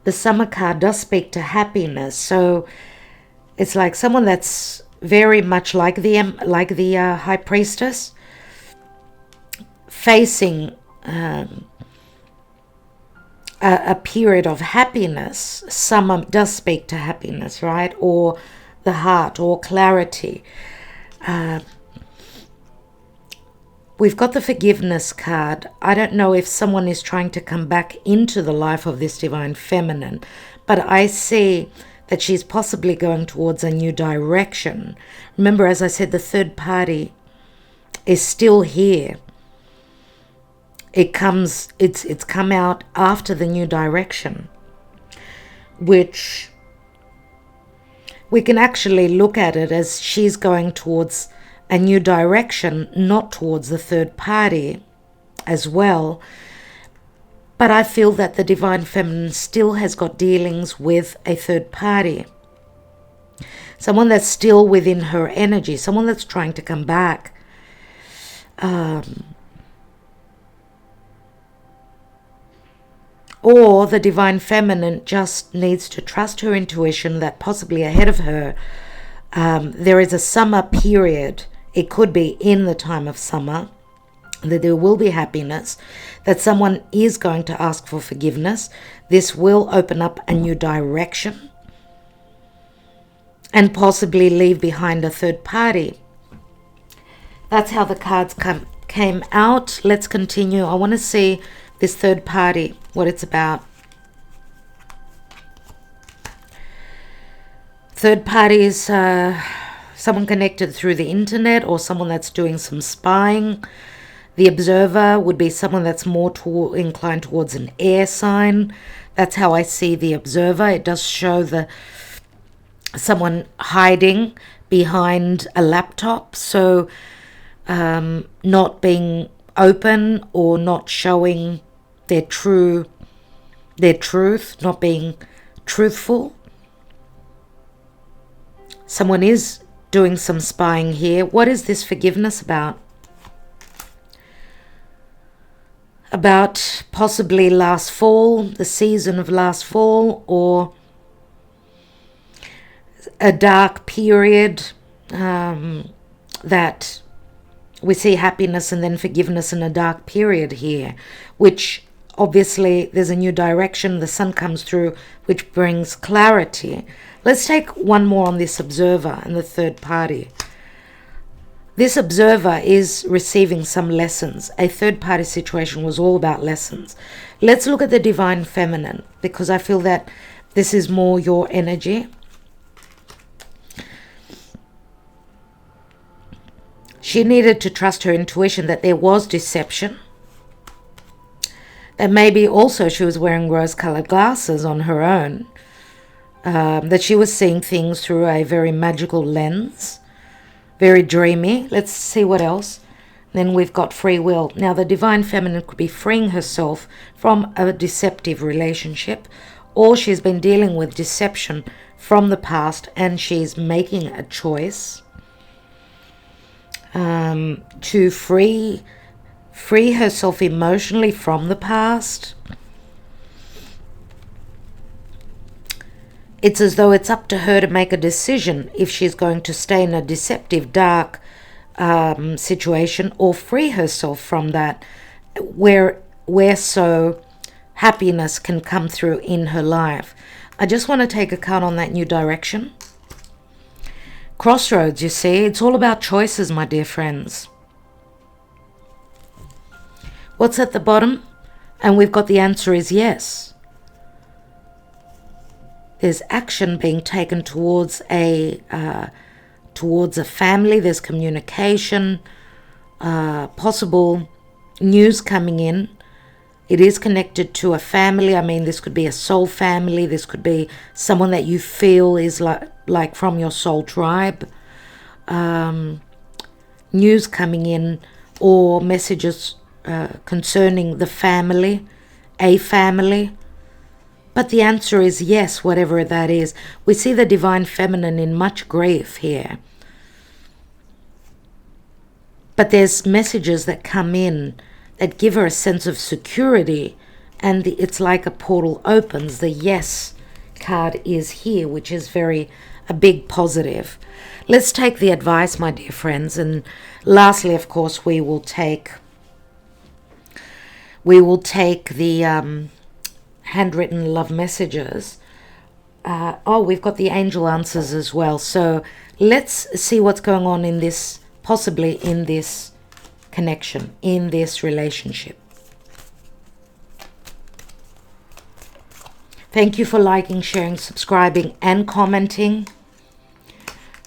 the Summer card does speak to happiness. So it's like someone that's very much like the High Priestess, facing a period of happiness. Summer does speak to happiness, right? Or the heart, or clarity. We've got the Forgiveness card. I don't know if someone is trying to come back into the life of this Divine Feminine, but I see that she's possibly going towards a new direction. Remember, as I said, the third party is still here. It's come out after the new direction, which we can actually look at it as she's going towards a new direction, not towards the third party as well. But I feel that the Divine Feminine still has got dealings with a third party. Someone that's still within her energy, someone that's trying to come back. Or the Divine Feminine just needs to trust her intuition that possibly ahead of her there is a summer period. It could be in the time of summer, that there will be happiness, that someone is going to ask for forgiveness. This will open up a new direction and possibly leave behind a third party. That's how the cards came out. Let's continue. I want to see this third party, what it's about. Third party is someone connected through the internet or someone that's doing some spying. The observer would be someone that's more inclined towards an air sign. That's how I see the observer. It does show someone hiding behind a laptop, so not being open or not showing their truth, not being truthful. Someone is doing some spying here. What is this forgiveness about? About possibly last fall, the season of last fall, or a dark period that we see happiness and then forgiveness in a dark period here, which obviously there's a new direction. The sun comes through, which brings clarity. Let's take one more on this observer and the third party. This observer is receiving some lessons. A third party situation was all about lessons. Let's look at the divine feminine, because I feel that this is more your energy. She needed to trust her intuition that there was deception. That maybe also she was wearing rose-colored glasses on her own. That she was seeing things through a very magical lens. Very dreamy. Let's see what else. Then we've got free will. Now the divine feminine could be freeing herself from a deceptive relationship, or she's been dealing with deception from the past and she's making a choice to free herself emotionally from the past. It's as though it's up to her to make a decision if she's going to stay in a deceptive, dark situation or free herself from that, where so happiness can come through in her life. I just want to take a count on that new direction. Crossroads, you see, it's all about choices, my dear friends. What's at the bottom? And we've got the answer is yes. There's action being taken towards a family. There's communication, possible news coming in. It is connected to a family. I mean, this could be a soul family. This could be someone that you feel is like from your soul tribe. News coming in or messages concerning the family, a family. But the answer is yes, whatever that is. We see the divine feminine in much grief here. But there's messages that come in that give her a sense of security, and it's like a portal opens. The yes card is here, which is a big positive. Let's take the advice, my dear friends. And lastly, of course, we will take the handwritten love messages. We've got the angel answers as well. So let's see what's going on in this, possibly in this connection, in this relationship. Thank you for liking, sharing, subscribing, and commenting.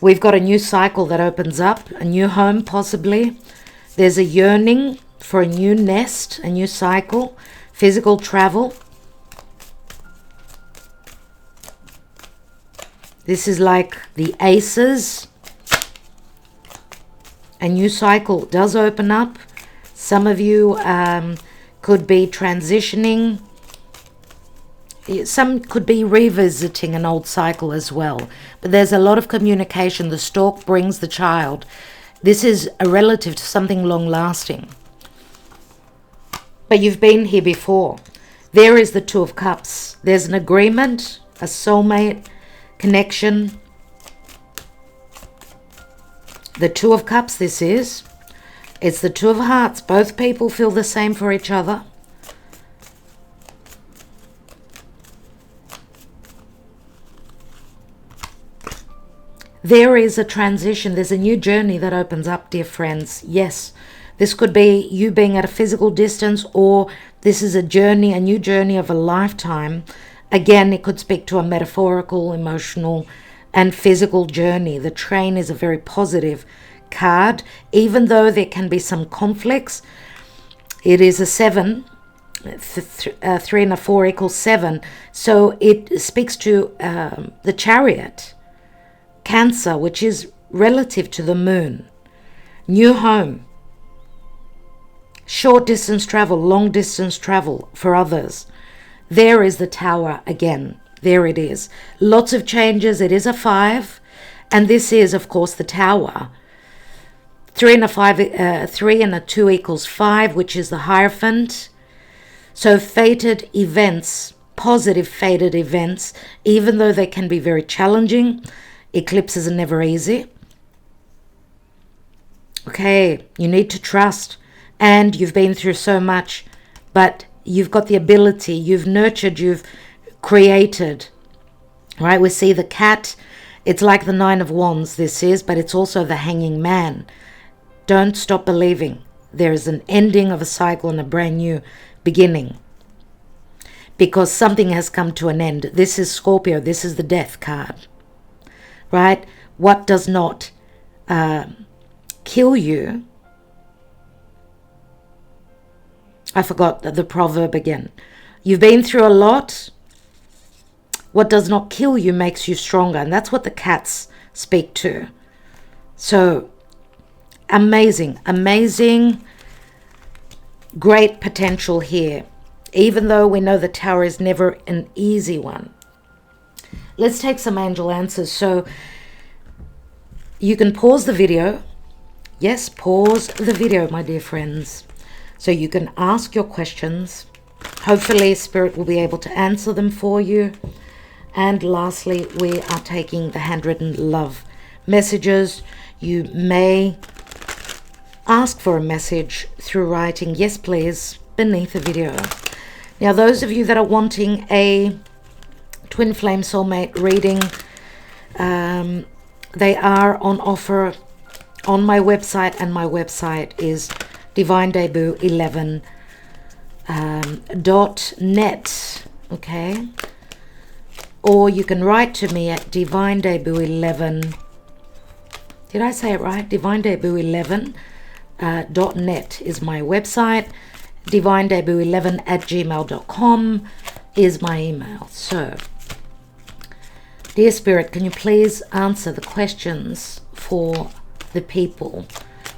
We've got a new cycle that opens up, a new home possibly. There's a yearning for a new nest, a new cycle, physical travel. This is like the aces. A new cycle does open up. Some of you could be transitioning. Some could be revisiting an old cycle as well. But there's a lot of communication. The stork brings the child. This is a relative to something long-lasting. But you've been here before. There is the Two of Cups. There's an agreement, a soulmate connection. The Two of Cups, this is. It's the Two of Hearts. Both people feel the same for each other. There is a transition. There's a new journey that opens up, dear friends. Yes, this could be you being at a physical distance, or this is a journey, a new journey of a lifetime. Again, it could speak to a metaphorical, emotional, and physical journey. The Train is a very positive card, even though there can be some conflicts. It is a 7. 3 and a 4 equals 7. So it speaks to the Chariot, Cancer, which is relative to the Moon. New home. Short distance travel, long distance travel for others. There is the Tower again. There it is. Lots of changes. It is a 5. And this is, of course, the Tower. 3 and a 5, 3 and a 2 equals 5, which is the Hierophant. So fated events, positive fated events, even though they can be very challenging. Eclipses are never easy. Okay, you need to trust. And you've been through so much, but you've got the ability, you've nurtured, you've created. Right, we see the cat. It's like the 9 of Wands, this is, but it's also the Hanging Man. Don't stop believing. There is an ending of a cycle and a brand new beginning. Because something has come to an end. This is Scorpio. This is the Death card. Right? What does not kill you? I forgot the proverb again. You've been through a lot. What does not kill you makes you stronger. And that's what the cats speak to. So, amazing, amazing, great potential here. Even though we know the Tower is never an easy one. Let's take some angel answers. So, you can pause the video. Yes, pause the video, my dear friends. So you can ask your questions. Hopefully, Spirit will be able to answer them for you. And lastly, we are taking the handwritten love messages. You may ask for a message through writing, yes please, beneath the video. Now, those of you that are wanting a Twin Flame Soulmate reading, they are on offer on my website, and my website is divinedebut11.net, okay? Or you can write to me at divinedebut11. Did I say it right? divinedebut11.net is my website. divinedebut11@gmail.com is my email. So, dear Spirit, can you please answer the questions for the people,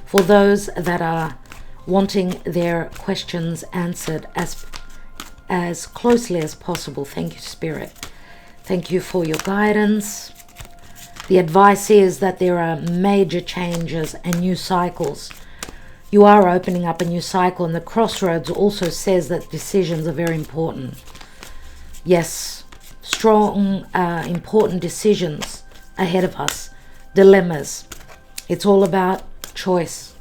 for those that are wanting their questions answered as closely as possible. Thank you, Spirit. Thank you for your guidance. The advice is that there are major changes and new cycles. You are opening up a new cycle, and the crossroads also says that decisions are very important. Yes, strong, important decisions ahead of us. Dilemmas. It's all about choice.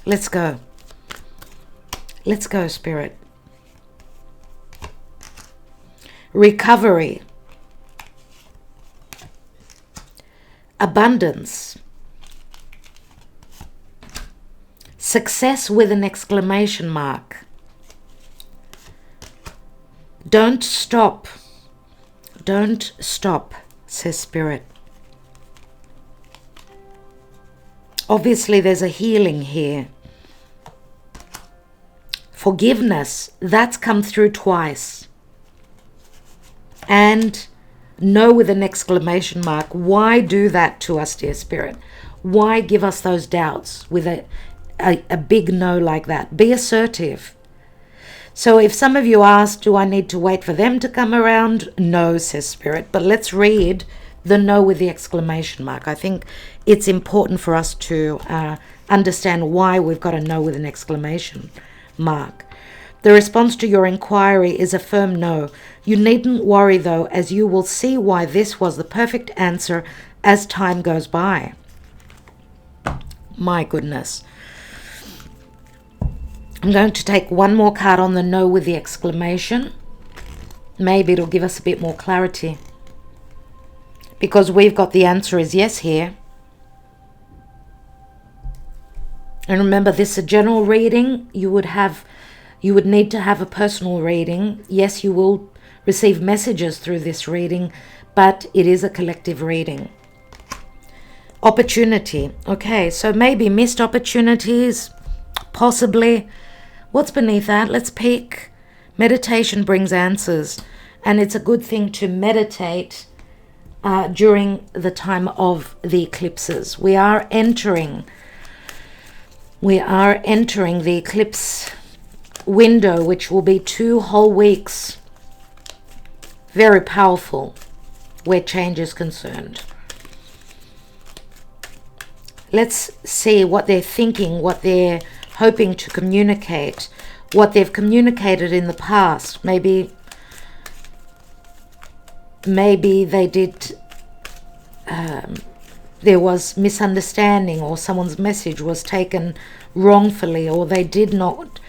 Let's go. Let's go, Spirit. Recovery. Abundance. Success with an exclamation mark. Don't stop. Don't stop, says Spirit. Obviously, there's a healing here. Forgiveness, that's come through twice. And no with an exclamation mark. Why do that to us, dear Spirit? Why give us those doubts with a big no like that? Be assertive. So if some of you ask, do I need to wait for them to come around? No, says Spirit. But let's read the no with the exclamation mark. I think it's important for us to understand why we've got a no with an exclamation mark. The response to your inquiry is a firm no. You needn't worry though, as you will see why this was the perfect answer as time goes by. My goodness. I'm going to take one more card on the no with the exclamation. Maybe it'll give us a bit more clarity. Because we've got the answer is yes here. And remember, this is a general reading. You would need to have a personal reading. Yes, you will receive messages through this reading, but it is a collective reading. Opportunity. Okay, so maybe missed opportunities, possibly. What's beneath that? Let's peek. Meditation brings answers, and it's a good thing to meditate during the time of the eclipses. We are entering the eclipse window, which will be 2 whole weeks. Very powerful where change is concerned. Let's see what they're thinking, what they're hoping to communicate, what they've communicated in the past. Maybe they did, there was misunderstanding, or someone's message was taken wrongfully, or they did not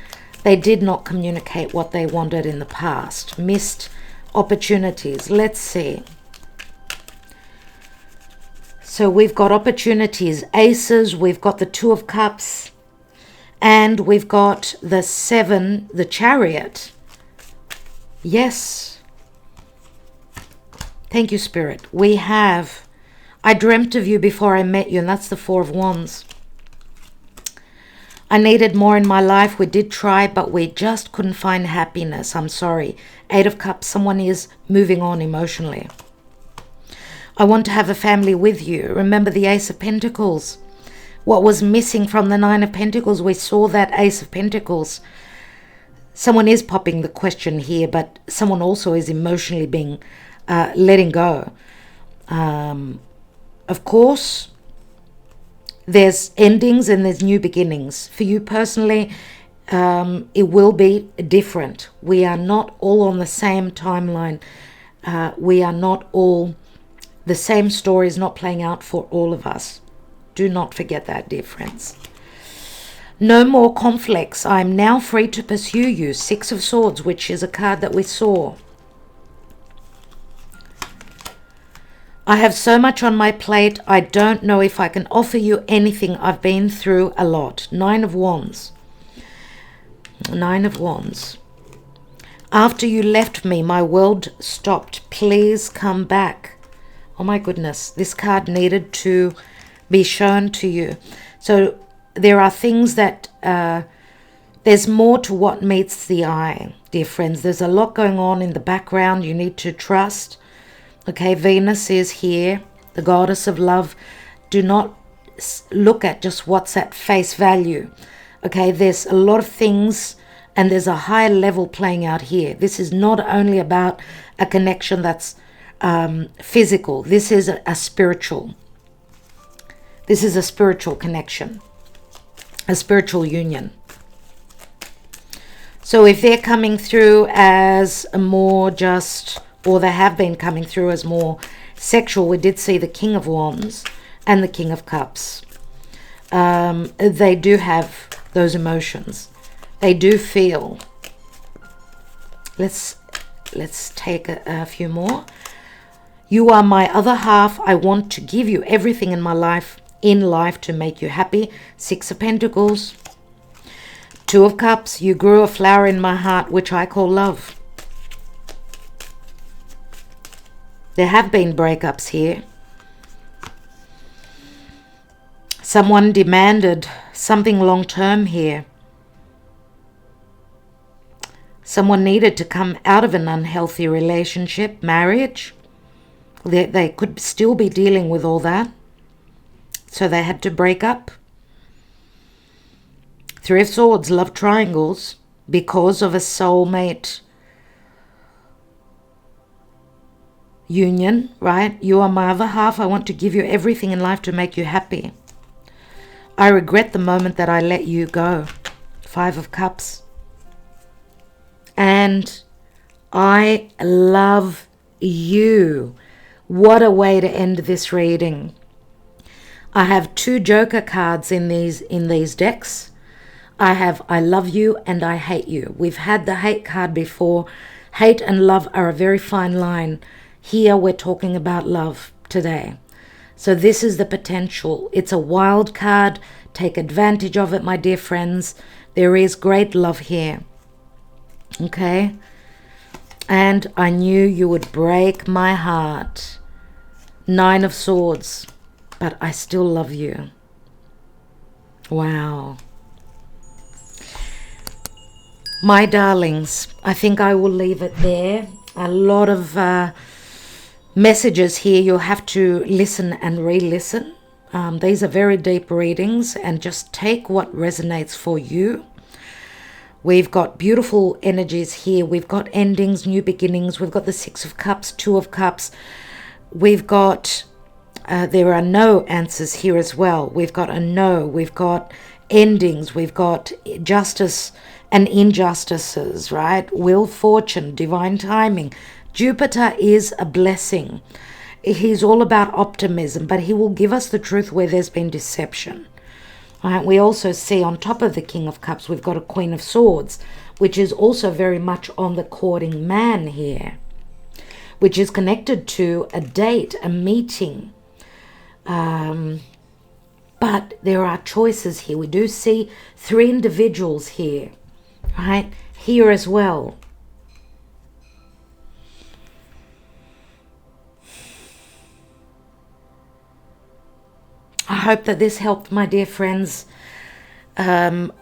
communicate what they wanted in the past. Missed opportunities. Let's see. So we've got opportunities, aces, we've got the 2 of cups, and we've got the 7, the chariot. Yes. Thank you, Spirit. We have, I dreamt of you before I met you, and that's the 4 of Wands. I needed more in my life. We did try, but we just couldn't find happiness. I'm sorry. 8 of Cups, someone is moving on emotionally. I want to have a family with you. Remember the Ace of Pentacles. What was missing from the 9 of Pentacles? We saw that Ace of Pentacles. Someone is popping the question here, but someone also is emotionally being letting go. Of course, there's endings and there's new beginnings. For you personally, it will be different. We are not all on the same timeline. We are not all, the same story is not playing out for all of us. Do not forget that difference. No more conflicts. I'm now free to pursue you. 6 of Swords, which is a card that we saw. I have so much on my plate. I don't know if I can offer you anything. I've been through a lot. 9 of Wands. 9 of Wands. After you left me, my world stopped. Please come back. Oh my goodness. This card needed to be shown to you. So there are things that there's more to what meets the eye, dear friends. There's a lot going on in the background. You need to trust. Okay, Venus is here, the goddess of love. Do not look at just what's at face value. Okay, there's a lot of things, and there's a higher level playing out here. This is not only about a connection that's physical. This is a spiritual. This is a spiritual connection, a spiritual union. So if they're coming through as a more just, or they have been coming through as more sexual, we did see the King of Wands and the King of Cups. They do have those emotions. They do feel. Let's take a few more. You are my other half. I want to give you everything in my life, to make you happy. 6 of Pentacles. 2 of Cups. You grew a flower in my heart, which I call love. There have been breakups here. Someone demanded something long-term here. Someone needed to come out of an unhealthy relationship, marriage. They could still be dealing with all that. So they had to break up. 3 of Swords, love triangles, because of a soulmate union, right? You are my other half. I want to give you everything in life to make you happy. I regret the moment that I let you go. 5 of Cups. And I love you. What a way to end this reading. I have 2 Joker cards in these decks. I love you and I hate you. We've had the hate card before. Hate and love are a very fine line. Here we're talking about love today. So this is the potential. It's a wild card. Take advantage of it, my dear friends. There is great love here. Okay? And I knew you would break my heart. 9 of Swords. But I still love you. Wow. My darlings, I think I will leave it there. A lot of messages here. You'll have to listen and re-listen. These are very deep readings, and just take what resonates for you. We've got beautiful energies here. We've got endings, new beginnings. We've got the 6 of Cups, 2 of Cups. We've got, there are no answers here as well. We've got a no. We've got endings. We've got justice and injustices, right? Will, fortune, divine timing. Jupiter is a blessing. He's all about optimism, but he will give us the truth where there's been deception. Right? We also see on top of the King of Cups, we've got a Queen of Swords, which is also very much on the courting man here, which is connected to a date, a meeting. But there are choices here. We do see 3 individuals here, right? Here as well. I hope that this helped, my dear friends. I'm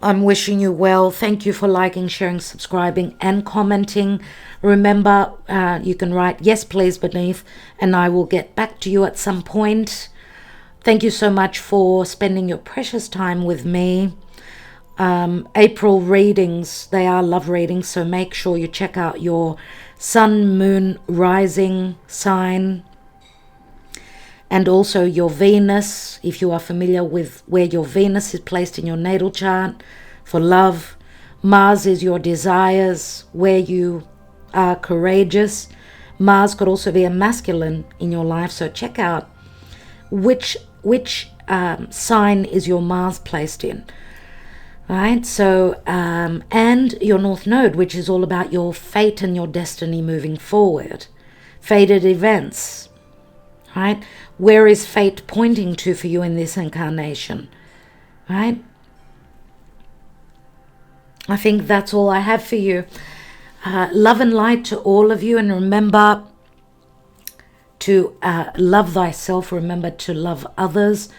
wishing you well. Thank you for liking, sharing, subscribing, and commenting. Remember, you can write yes please beneath, and I will get back to you at some point. Thank you so much for spending your precious time with me. April readings, they are love readings, so make sure you check out your sun, moon, rising sign, and also your Venus, if you are familiar with where your Venus is placed in your natal chart for love. Mars is your desires, where you are courageous. Mars could also be a masculine in your life, so check out which sign is your Mars placed in. Right, so and your North Node, which is all about your fate and your destiny moving forward. Fated events, right? Where is fate pointing to for you in this incarnation, right? I think that's all I have for you. Love and light to all of you, and remember to love thyself. Remember to love others.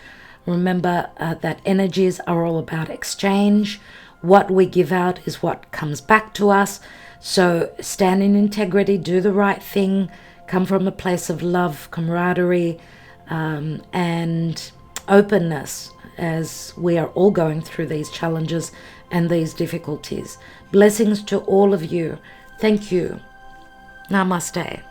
Remember that energies are all about exchange. What we give out is what comes back to us. So stand in integrity, do the right thing, come from a place of love, camaraderie, and openness as we are all going through these challenges and these difficulties. Blessings to all of you. Thank you. Namaste.